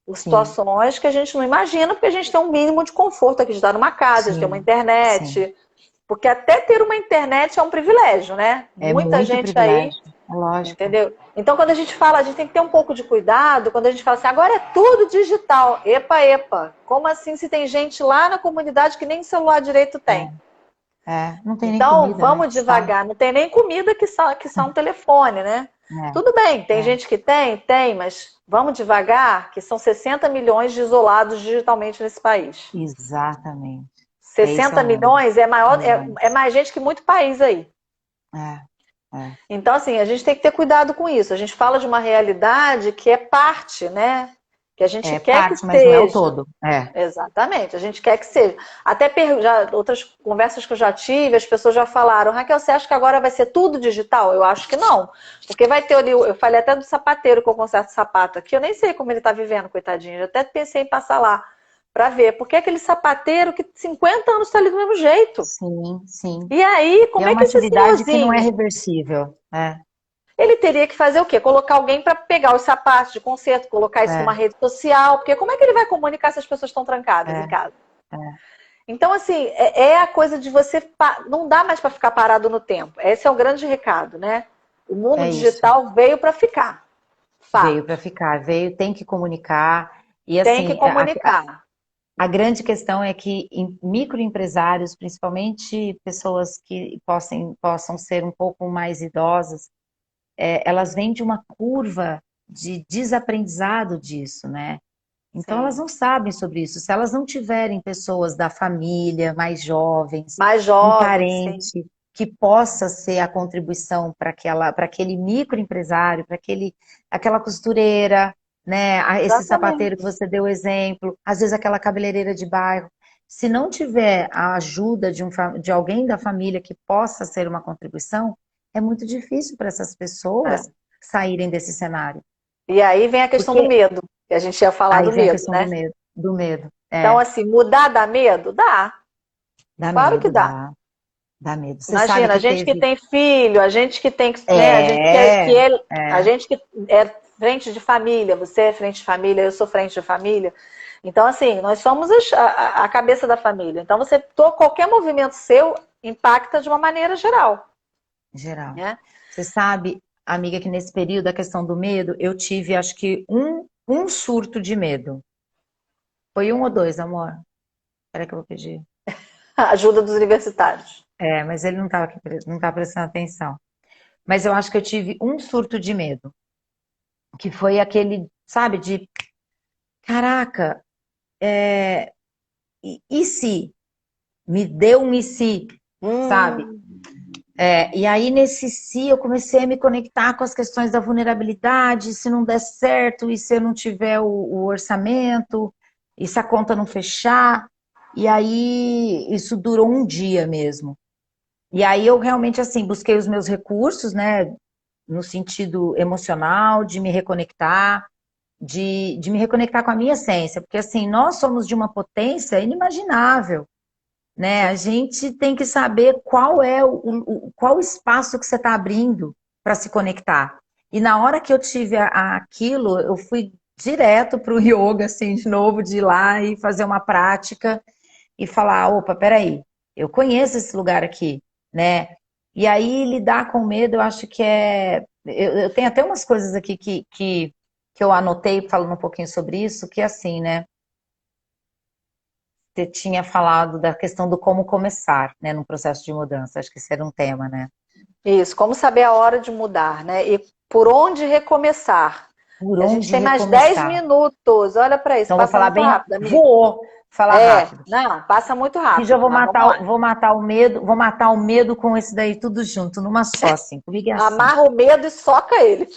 por sim, situações que a gente não imagina, porque a gente tem um mínimo de conforto aqui, de estar numa casa, de ter uma sim, sim. internet. Porque até ter uma internet é um privilégio, né? É Muita muito gente aí, privilégio, é lógico. entendeu? Então, quando a gente fala, a gente tem que ter um pouco de cuidado, quando a gente fala assim, agora é tudo digital. Epa, epa. Como assim se tem gente lá na comunidade que nem celular direito tem? Não tem nem Então, comida, né? vamos devagar. Não tem nem comida que só um telefone, né? É, Tudo bem, tem é, gente que tem, mas vamos devagar, que são 60 milhões de isolados digitalmente nesse país. exatamente. Esse é 60 o número. milhões é mais gente que muito país aí. É, é. Então, assim, a gente tem que ter cuidado com isso. A gente fala de uma realidade que é parte, né? Que a gente É quer que parte, mas não é o seja. todo. É. Exatamente, a gente quer que seja. Até outras conversas que eu já tive, as pessoas já falaram, Raquel, você acha que agora vai ser tudo digital? Eu acho que não. Porque vai ter ali, eu falei até do sapateiro que eu conserto sapato aqui, eu nem sei como ele está vivendo, coitadinho. Eu até pensei em passar lá para ver. Porque é aquele sapateiro que 50 anos está ali do mesmo jeito. Sim, sim. E aí, E como é é uma que esse atividade que não é senhorzinho reversível. ele teria que fazer o quê? Colocar alguém para pegar os sapatos de conserto, colocar isso numa É, rede social, porque como é que ele vai comunicar se as pessoas estão trancadas em é, casa? é. Então, assim, é a coisa de você. Não dá mais para ficar parado no tempo. Esse é o grande recado, né? O mundo É isso. digital veio para ficar. Veio para Fato. ficar, veio, tem que comunicar. E Tem que assim, comunicar. a grande questão é que microempresários, principalmente pessoas que possam ser um pouco mais idosas, elas vêm de uma curva de desaprendizado disso, né? Então elas Sim. não sabem sobre isso. Se elas não tiverem pessoas da família mais jovens, Mais um jovem, sim. parente que possa ser a contribuição para aquele microempresário, aquela costureira, né? Esse sapateiro que Exatamente. você deu exemplo, às vezes aquela cabeleireira de bairro. Se não tiver a ajuda de alguém da família que possa ser uma contribuição, é muito difícil para essas pessoas É. saírem desse cenário. E aí vem a questão do Porque medo, que a gente ia falar aí do vem a medo, questão do né? medo, do medo. Então, assim, mudar dá medo? Dá. Dá Claro que medo, dá. dá medo. Você sabe Imagina, a que gente que teve. tem filho, a gente que tem, né, É, a gente que é frente de família, você é frente de família, eu sou frente de família. Então, assim, nós somos a cabeça da família. Então, qualquer movimento seu impacta de uma maneira geral, geral. né? Você sabe, amiga, que nesse período da questão do medo, eu tive, acho que, um surto de medo. Foi um ou dois, amor? Espera que eu vou pedir. A ajuda dos universitários. Mas ele não estava aqui, não estava prestando atenção. Mas eu acho que eu tive um surto de medo, que foi aquele, sabe, de caraca, e se? Me deu um e se, sabe? Hum, E aí, nesse si, eu comecei a me conectar com as questões da vulnerabilidade, se não der certo, e se eu não tiver o orçamento, e se a conta não fechar. E aí, isso durou um dia mesmo. E aí, eu realmente, assim, busquei os meus recursos, né, no sentido emocional, de me reconectar, de me reconectar com a minha essência, porque, assim, nós somos de uma potência inimaginável, né? A gente tem que saber qual é qual o espaço que você está abrindo para se conectar. E na hora que eu tive aquilo, eu fui direto para o yoga, assim, de novo, de ir lá e fazer uma prática e falar, opa, peraí, eu conheço esse lugar aqui, né? E aí lidar com medo, eu acho que eu tenho até umas coisas aqui que eu anotei falando um pouquinho sobre isso, que é assim, né? Você tinha falado da questão do como começar, né, no processo de mudança. Acho que esse era um tema, né? isso, como saber a hora de mudar, né? E por onde recomeçar. Por E a gente onde tem mais 10 recomeçar? minutos, olha para isso, Então, vou passa falar muito bem, rápido, amiga. voou. falar rápido. Não, passa muito rápido. Que já vou matar o medo com esse daí tudo junto, numa só, assim. Comigo é assim. Amarra o medo e soca ele.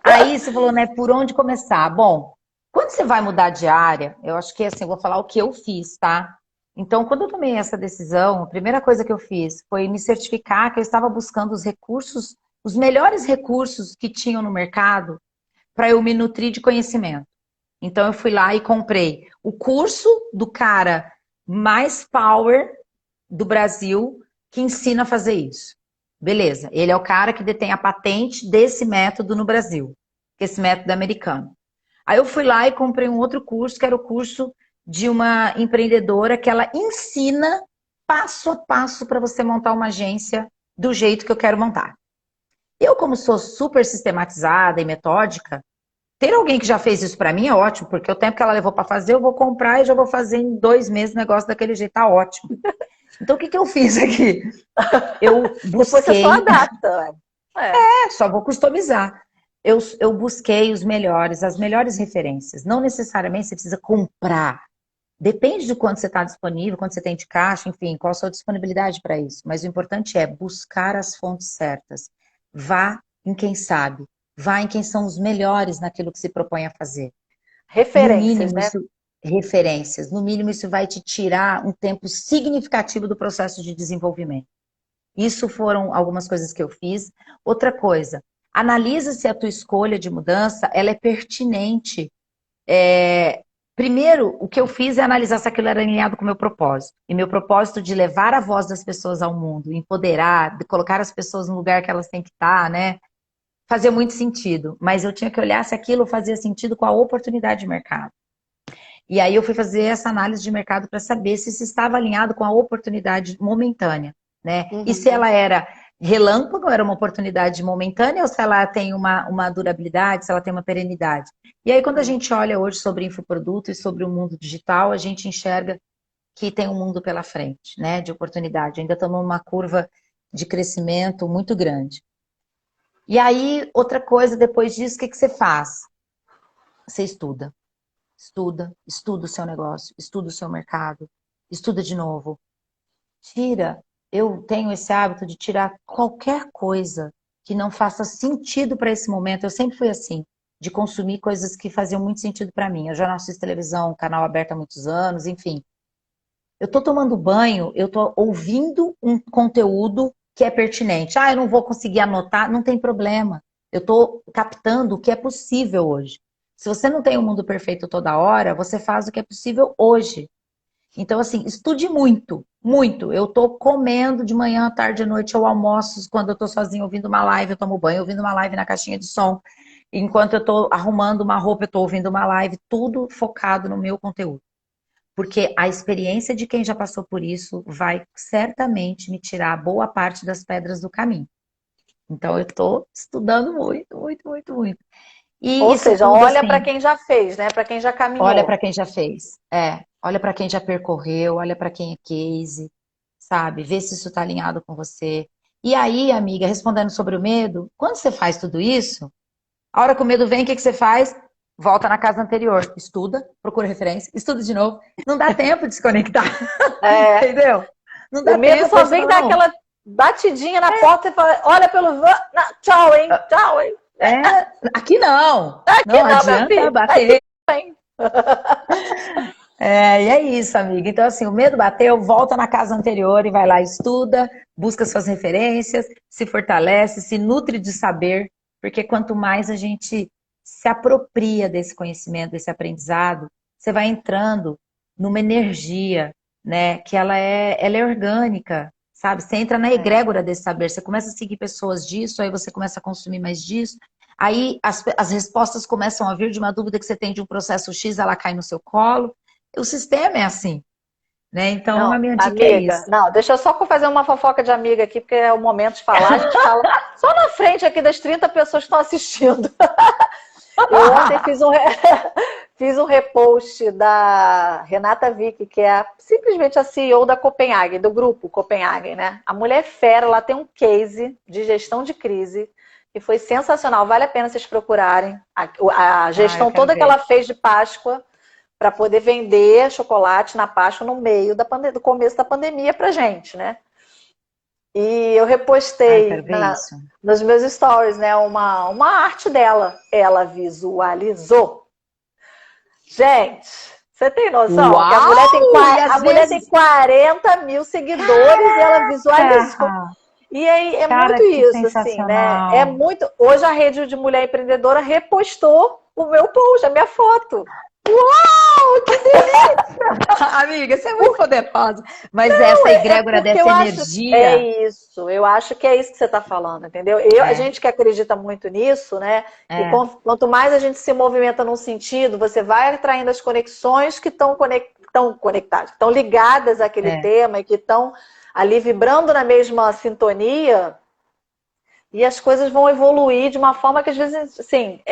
Aí você falou, né, por onde começar? Bom, quando você vai mudar de área, eu acho que assim, eu vou falar o que eu fiz, tá? Então, quando eu tomei essa decisão, a primeira coisa que eu fiz foi me certificar que eu estava buscando os recursos, os melhores recursos que tinham no mercado para eu me nutrir de conhecimento. Então, eu fui lá e comprei o curso do cara mais power do Brasil que ensina a fazer isso. Beleza, ele é o cara que detém a patente desse método no Brasil, esse método americano. Aí eu fui lá e comprei um outro curso, que era o curso de uma empreendedora que ela ensina passo a passo para você montar uma agência do jeito que eu quero montar. Eu, como sou super sistematizada e metódica, ter alguém que já fez isso para mim é ótimo, porque o tempo que ela levou para fazer, eu vou comprar e já vou fazer em 2 meses o negócio daquele jeito, tá ótimo. Então, o que eu fiz aqui? Eu busquei... Depois você só adapta. Só vou customizar. Eu busquei os melhores, as melhores referências. Não necessariamente você precisa comprar. Depende de quanto você está disponível, quanto você tem de caixa, enfim, qual a sua disponibilidade para isso. Mas o importante é buscar as fontes certas. Vá em quem sabe. Vá em quem são os melhores naquilo que se propõe a fazer. Referências, né? Referências. No mínimo, isso vai te tirar um tempo significativo do processo de desenvolvimento. Isso foram algumas coisas que eu fiz. Outra coisa, analisa se a tua escolha de mudança ela é pertinente. Primeiro, o que eu fiz é analisar se aquilo era alinhado com o meu propósito. E meu propósito de levar a voz das pessoas ao mundo, empoderar, de colocar as pessoas no lugar que elas têm que estar, né? Fazia muito sentido. Mas eu tinha que olhar se aquilo fazia sentido com a oportunidade de mercado. E aí eu fui fazer essa análise de mercado para saber se isso estava alinhado com a oportunidade momentânea, né? E se ela era relâmpago, era uma oportunidade momentânea, ou se ela tem uma durabilidade, se ela tem uma perenidade. E aí quando a gente olha hoje sobre infoproduto e sobre o mundo digital, a gente enxerga que tem um mundo pela frente, né? De oportunidade. Ainda estamos numa curva de crescimento muito grande. E aí, outra coisa, depois disso, o que você faz? Você estuda. Estuda o seu negócio, estuda o seu mercado, estuda de novo. Eu tenho esse hábito de tirar qualquer coisa que não faça sentido para esse momento. Eu sempre fui assim, de consumir coisas que faziam muito sentido para mim. Eu já não assisto televisão, canal aberto há muitos anos, enfim. Eu tô tomando banho, eu tô ouvindo um conteúdo que é pertinente. Eu não vou conseguir anotar, não tem problema. Eu tô captando o que é possível hoje. Se você não tem um mundo perfeito toda hora, você faz o que é possível hoje. Então, assim, estude muito, muito. Eu tô comendo de manhã, à tarde, à noite, eu almoço. Quando eu tô sozinha ouvindo uma live, eu tomo banho ouvindo uma live na caixinha de som. Enquanto eu tô arrumando uma roupa, eu tô ouvindo uma live. Tudo focado no meu conteúdo. Porque a experiência de quem já passou por isso vai certamente me tirar boa parte das pedras do caminho. Então, eu tô estudando muito, muito, muito, muito. Ou seja, olha para quem já fez, né? Para quem já caminhou. Olha para quem já fez. Olha para quem já percorreu, olha para quem é case, sabe? Vê se isso está alinhado com você. E aí, amiga, respondendo sobre o medo, quando você faz tudo isso, a hora que o medo vem, o que você faz? Volta na casa anterior, estuda, procura referência, estuda de novo. Não dá tempo de se conectar. Entendeu? Não dá o medo tempo, só vem dar aquela batidinha na porta e fala, olha pelo... Tchau, hein? Tchau, hein? Aqui não. Aqui não adianta bater. E é isso, amiga. Então, assim, o medo bateu, volta na casa anterior e vai lá, estuda, busca suas referências, se fortalece, se nutre de saber, porque quanto mais a gente se apropria desse conhecimento, desse aprendizado, você vai entrando numa energia, né, que ela é orgânica, sabe? Você entra na egrégora desse saber, você começa a seguir pessoas disso, aí você começa a consumir mais disso, aí as respostas começam a vir de uma dúvida que você tem de um processo X, ela cai no seu colo. O sistema é assim, né? Então, não, a minha dica amiga, é isso. Não, deixa eu só fazer uma fofoca de amiga aqui, porque é o momento de falar. A gente fala só na frente aqui das 30 pessoas que estão assistindo. Eu ontem fiz um repost da Renata Vick, que é simplesmente a CEO da Copenhagen, do grupo Copenhagen, né? A mulher é fera, ela tem um case de gestão de crise que foi sensacional. Vale a pena vocês procurarem a gestão toda que ela fez de Páscoa. para poder vender chocolate na Páscoa no meio do começo da pandemia pra gente, né? E eu repostei nos meus stories, né, uma arte dela. Ela visualizou. Gente, você tem noção? Uau! Que a mulher tem 40 mil seguidores e ela visualizou. E aí é muito isso, assim, né? É muito. Hoje a rede de mulher empreendedora repostou o meu post, a minha foto. Uau, que delícia! Amiga, você é muito poderosa. Mas não, essa egrégora dessa energia... É isso, eu acho que é isso que você está falando, entendeu? A gente que acredita muito nisso, né? E quanto mais a gente se movimenta num sentido, você vai atraindo as conexões que estão conectadas, que estão ligadas àquele tema e que estão ali vibrando na mesma sintonia... E as coisas vão evoluir de uma forma que às vezes, assim,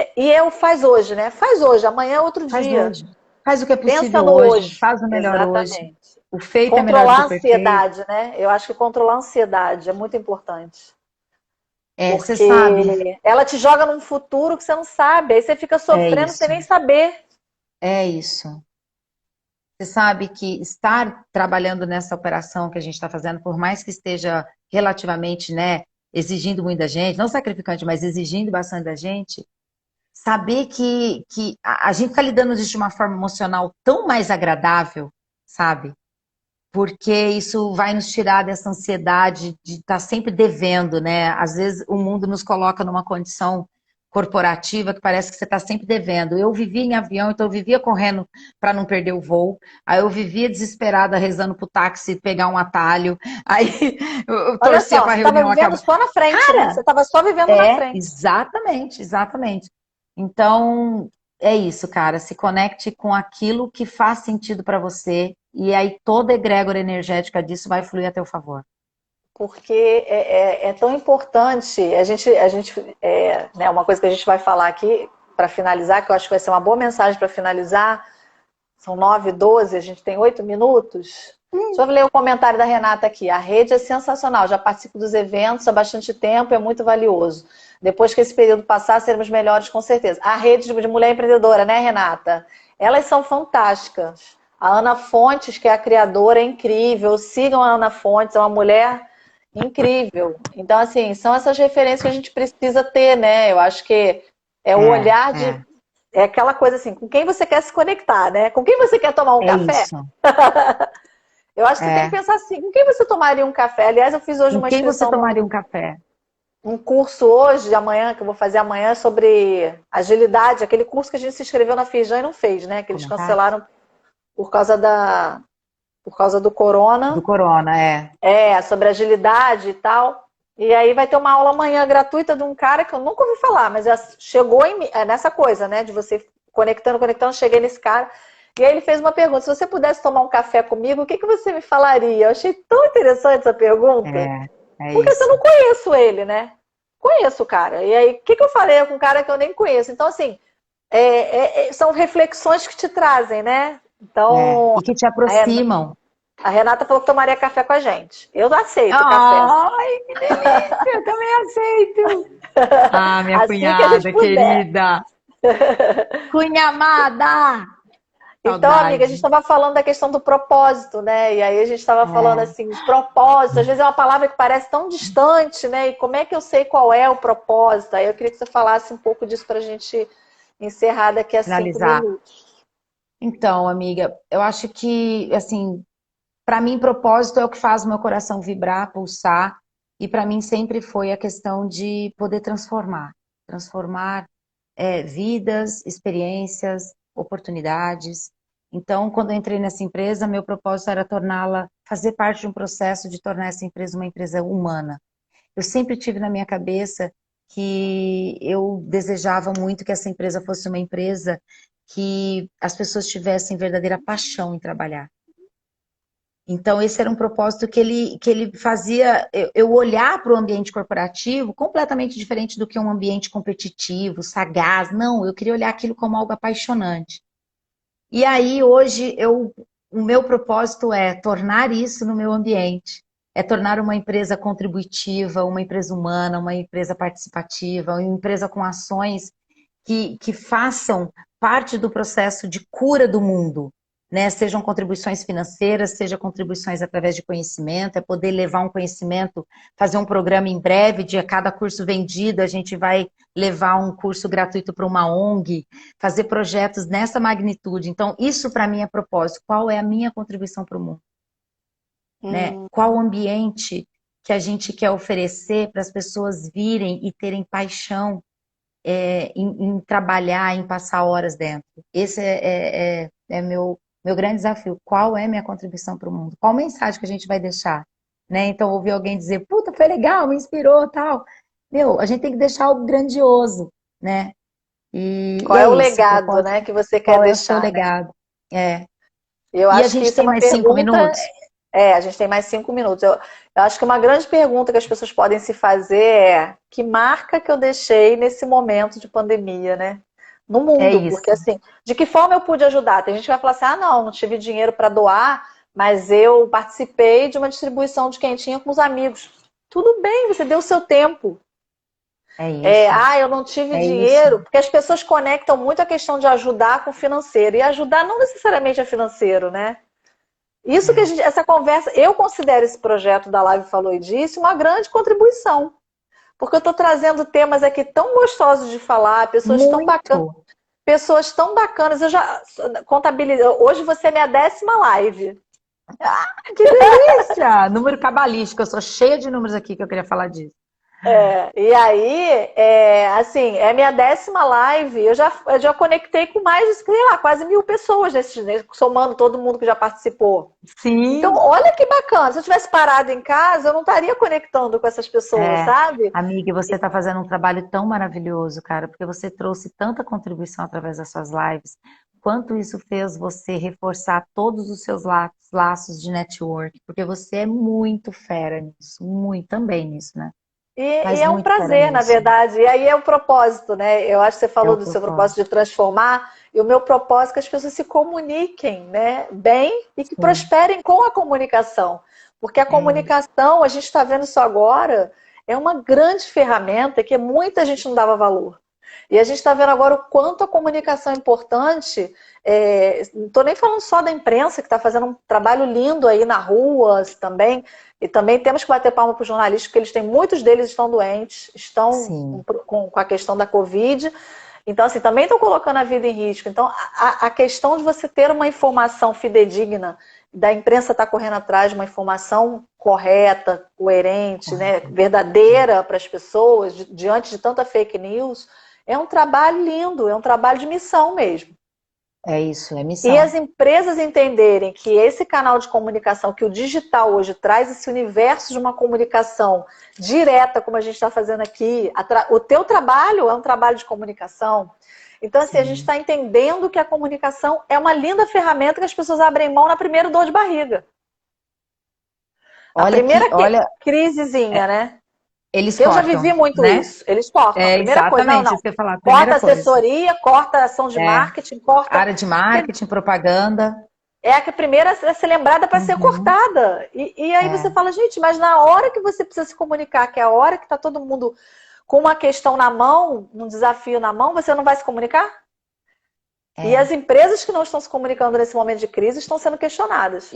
faz hoje, né? Faz hoje, amanhã é outro dia. Hoje. Faz o que é possível hoje, faz o melhor hoje. O feito é melhor do que o perfeito. Controlar a ansiedade, né? Eu acho que controlar a ansiedade é muito importante. Porque você sabe. Ela te joga num futuro que você não sabe, aí você fica sofrendo sem nem saber. É isso. Você sabe que estar trabalhando nessa operação que a gente está fazendo, por mais que esteja relativamente, né, exigindo muito da gente, não sacrificante, mas exigindo bastante da gente, saber que a gente está lidando disso de uma forma emocional tão mais agradável, sabe? Porque isso vai nos tirar dessa ansiedade de estar sempre devendo, né? Às vezes o mundo nos coloca numa condição corporativa que parece que você está sempre devendo. Eu vivia em avião, então eu vivia correndo para não perder o voo. Aí eu vivia desesperada, rezando pro táxi pegar um atalho. Aí eu torcia para a reunião acabar. Você estava vivendo só na frente, né? Você estava só vivendo na frente. Exatamente, exatamente. Então, é isso, cara. Se conecte com aquilo que faz sentido para você e aí toda a egrégora energética disso vai fluir a teu favor. Porque é tão importante, né, uma coisa que a gente vai falar aqui para finalizar, que eu acho que vai ser uma boa mensagem para finalizar, são 9h12, a gente tem 8 minutos. Deixa eu ler o comentário da Renata aqui. A rede é sensacional, já participo dos eventos há bastante tempo, é muito valioso. Depois que esse período passar, seremos melhores com certeza. A rede de mulher empreendedora, né, Renata? Elas são fantásticas. A Ana Fontes, que é a criadora, é incrível. Sigam a Ana Fontes, é uma mulher incrível. Então, assim, são essas referências que a gente precisa ter, né? Eu acho que o olhar de... É aquela coisa assim, com quem você quer se conectar, né? Com quem você quer tomar um café? Isso. Eu acho que você tem que pensar assim, com quem você tomaria um café? Aliás, eu fiz hoje uma inscrição... Com quem você tomaria um café? Um curso hoje, de amanhã, que eu vou fazer amanhã, sobre agilidade. Aquele curso que a gente se inscreveu na Firjan e não fez, né? Que eles cancelaram por causa do corona. Do corona, sobre agilidade e tal. E aí vai ter uma aula amanhã gratuita de um cara que eu nunca ouvi falar, mas chegou nessa coisa, né? De você conectando, cheguei nesse cara. E aí ele fez uma pergunta: se você pudesse tomar um café comigo, o que você me falaria? Eu achei tão interessante essa pergunta. Porque isso. eu não conheço ele, né? Conheço o cara. E aí, o que eu falei com um cara que eu nem conheço? Então, assim, são reflexões que te trazem, né? Então, e que te aproximam. A Renata falou que tomaria café com a gente. Eu aceito café. Ai, que delícia! Eu também aceito. Ah, minha assim cunhada querida. Cunhamada! Então, amiga, a gente estava falando da questão do propósito, né? E aí a gente estava falando assim, os propósitos, às vezes é uma palavra que parece tão distante, né? E como é que eu sei qual é o propósito? Aí eu queria que você falasse um pouco disso para a gente encerrar daqui a 5 minutos. Então, amiga, eu acho que, assim, para mim, propósito é o que faz o meu coração vibrar, pulsar, e para mim sempre foi a questão de poder transformar vidas, experiências, oportunidades. Então, quando eu entrei nessa empresa, meu propósito era fazer parte de um processo de tornar essa empresa uma empresa humana. Eu sempre tive na minha cabeça que eu desejava muito que essa empresa fosse uma empresa que as pessoas tivessem verdadeira paixão em trabalhar. Então, esse era um propósito que ele fazia eu olhar para o ambiente corporativo completamente diferente do que um ambiente competitivo, sagaz. Não, eu queria olhar aquilo como algo apaixonante. E aí, hoje, o meu propósito é tornar isso no meu ambiente. É tornar uma empresa contributiva, uma empresa humana, uma empresa participativa, uma empresa com ações que façam parte do processo de cura do mundo, né? Sejam contribuições financeiras, seja contribuições através de conhecimento, é poder levar um conhecimento, fazer um programa em breve, de a cada curso vendido, a gente vai levar um curso gratuito para uma ONG, fazer projetos nessa magnitude. Então, isso para mim é propósito. Qual é a minha contribuição para o mundo? Né? Qual o ambiente que a gente quer oferecer para as pessoas virem e terem paixão em trabalhar, em passar horas dentro? Esse é meu grande desafio. Qual é a minha contribuição para o mundo? Qual mensagem que a gente vai deixar? Né? Então, ouvir alguém dizer, puta, foi legal, me inspirou, tal. Meu, a gente tem que deixar algo grandioso, né? Qual é o isso, legado, né, que você quer qual é o deixar, seu né? legado? Eu E a acho que gente isso é tem uma mais 5 pergunta. minutos? A gente tem mais 5 minutos. Eu acho que uma grande pergunta que as pessoas podem se fazer é: que marca que eu deixei nesse momento de pandemia, né? No É mundo, isso. porque assim, de que forma eu pude ajudar? Tem gente que vai falar assim: ah, não tive dinheiro para doar, mas eu participei de uma distribuição de quentinha com os amigos. Tudo bem, você deu o seu tempo. É isso. Eu não tive É dinheiro, isso. porque as pessoas conectam muito a questão de ajudar com o financeiro. E ajudar não necessariamente é financeiro, né? Isso que essa conversa, eu considero esse projeto da Live Falou e Disse uma grande contribuição. Porque eu estou trazendo temas aqui tão gostosos de falar, pessoas tão bacanas. Muito. Pessoas tão bacanas. Eu já contabilizo. Hoje você é minha 10ª live. Que delícia! Número cabalístico, eu sou cheia de números aqui que eu queria falar disso. E aí, assim, é minha 10ª live. Eu já conectei com mais de, sei lá, quase 1000 pessoas, somando todo mundo que já participou. Sim. Então, olha que bacana. Se eu tivesse parado em casa, eu não estaria conectando com essas pessoas, sabe? Amiga, você está fazendo um trabalho tão maravilhoso, cara, porque você trouxe tanta contribuição através das suas lives. Quanto isso fez você reforçar todos os seus laços de network, porque você é muito fera nisso, muito também nisso, né? E Mas é um muito fera prazer, na nisso. verdade. E aí é o propósito, né? Eu acho que você É falou o do seu propósito. propósito de transformar, e o meu propósito é que as pessoas se comuniquem, né, bem e que prosperem com a comunicação. Porque a comunicação, a gente está vendo isso agora, é uma grande ferramenta que muita gente não dava valor. E a gente está vendo agora o quanto a comunicação é importante. Não estou nem falando só da imprensa, que está fazendo um trabalho lindo aí na rua também. E também temos que bater palma para os jornalistas, porque muitos deles estão doentes, estão com a questão da Covid. Então, assim, também estão colocando a vida em risco. Então, a questão de você ter uma informação fidedigna, da imprensa estar correndo atrás de uma informação correta, coerente, né, verdadeira para as pessoas, diante de tanta fake news, é um trabalho lindo, é um trabalho de missão mesmo. É isso, é missão. E as empresas entenderem que esse canal de comunicação, que o digital hoje traz esse universo de uma comunicação direta, como a gente está fazendo aqui, o teu trabalho é um trabalho de comunicação. Então, assim, a gente está entendendo que a comunicação é uma linda ferramenta que as pessoas abrem mão na primeira dor de barriga. A primeira crisezinha, né? Eles eu cortam, já vivi muito, né? isso. Eles cortam. Primeira coisa, exatamente isso que eu ia falar. Corta assessoria, corta ação de marketing, corta... área de marketing, propaganda. É a primeira a ser lembrada para ser cortada. E aí você fala, gente, mas na hora que você precisa se comunicar, que é a hora que está todo mundo com uma questão na mão, um desafio na mão, você não vai se comunicar? E as empresas que não estão se comunicando nesse momento de crise estão sendo questionadas.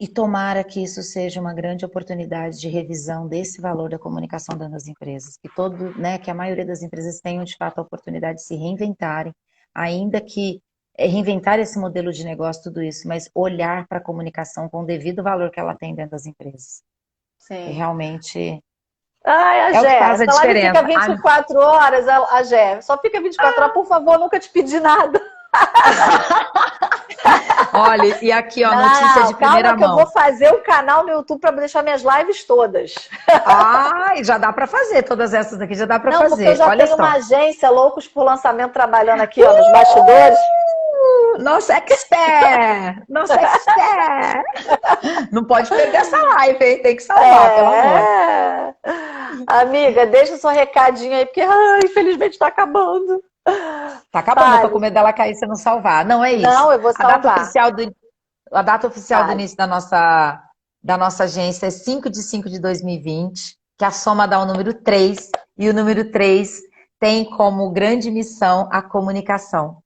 E tomara que isso seja uma grande oportunidade de revisão desse valor da comunicação dentro das empresas. Que a maioria das empresas tenham, de fato, a oportunidade de se reinventarem, ainda que reinventar esse modelo de negócio, tudo isso, mas olhar para a comunicação com o devido valor que ela tem dentro das empresas. Sim. E realmente... Ai, a é o que Gé, faz a essa live diferença. fica 24 horas, a Gé. Só fica 24 horas, por favor, nunca te pedi nada. Olha, e aqui, ó, notícia de primeira mão. Calma que eu vou fazer um canal no YouTube para deixar minhas lives todas. Ai, já dá para fazer, todas essas daqui já dá para fazer. Não, porque eu já Olha tenho só. uma agência Loucos por Lançamento trabalhando aqui, ó, nos bastidores. Nossa expert! Nossa expert! Não pode perder essa live, hein? Tem que salvar, pelo amor. Amiga, deixa seu recadinho aí, porque infelizmente está acabando. Tá acabando, eu tô com medo dela cair se não salvar. Não, é isso. Não, eu vou salvar. A data oficial do início da nossa agência é 5/5 de 2020, que a soma dá o número 3, e o número 3 tem como grande missão a comunicação.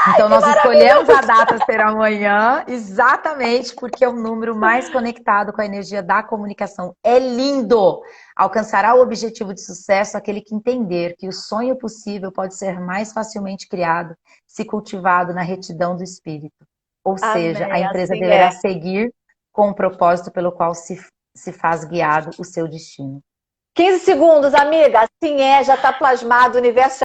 Então, nós escolhemos a data ser amanhã, exatamente porque é o número mais conectado com a energia da comunicação. É lindo! Alcançará o objetivo de sucesso aquele que entender que o sonho possível pode ser mais facilmente criado se cultivado na retidão do espírito. Ou seja, a Amém, empresa assim deverá é. seguir com o propósito pelo qual se faz guiado o seu destino. 15 segundos, amiga. Assim é, já está plasmado, o universo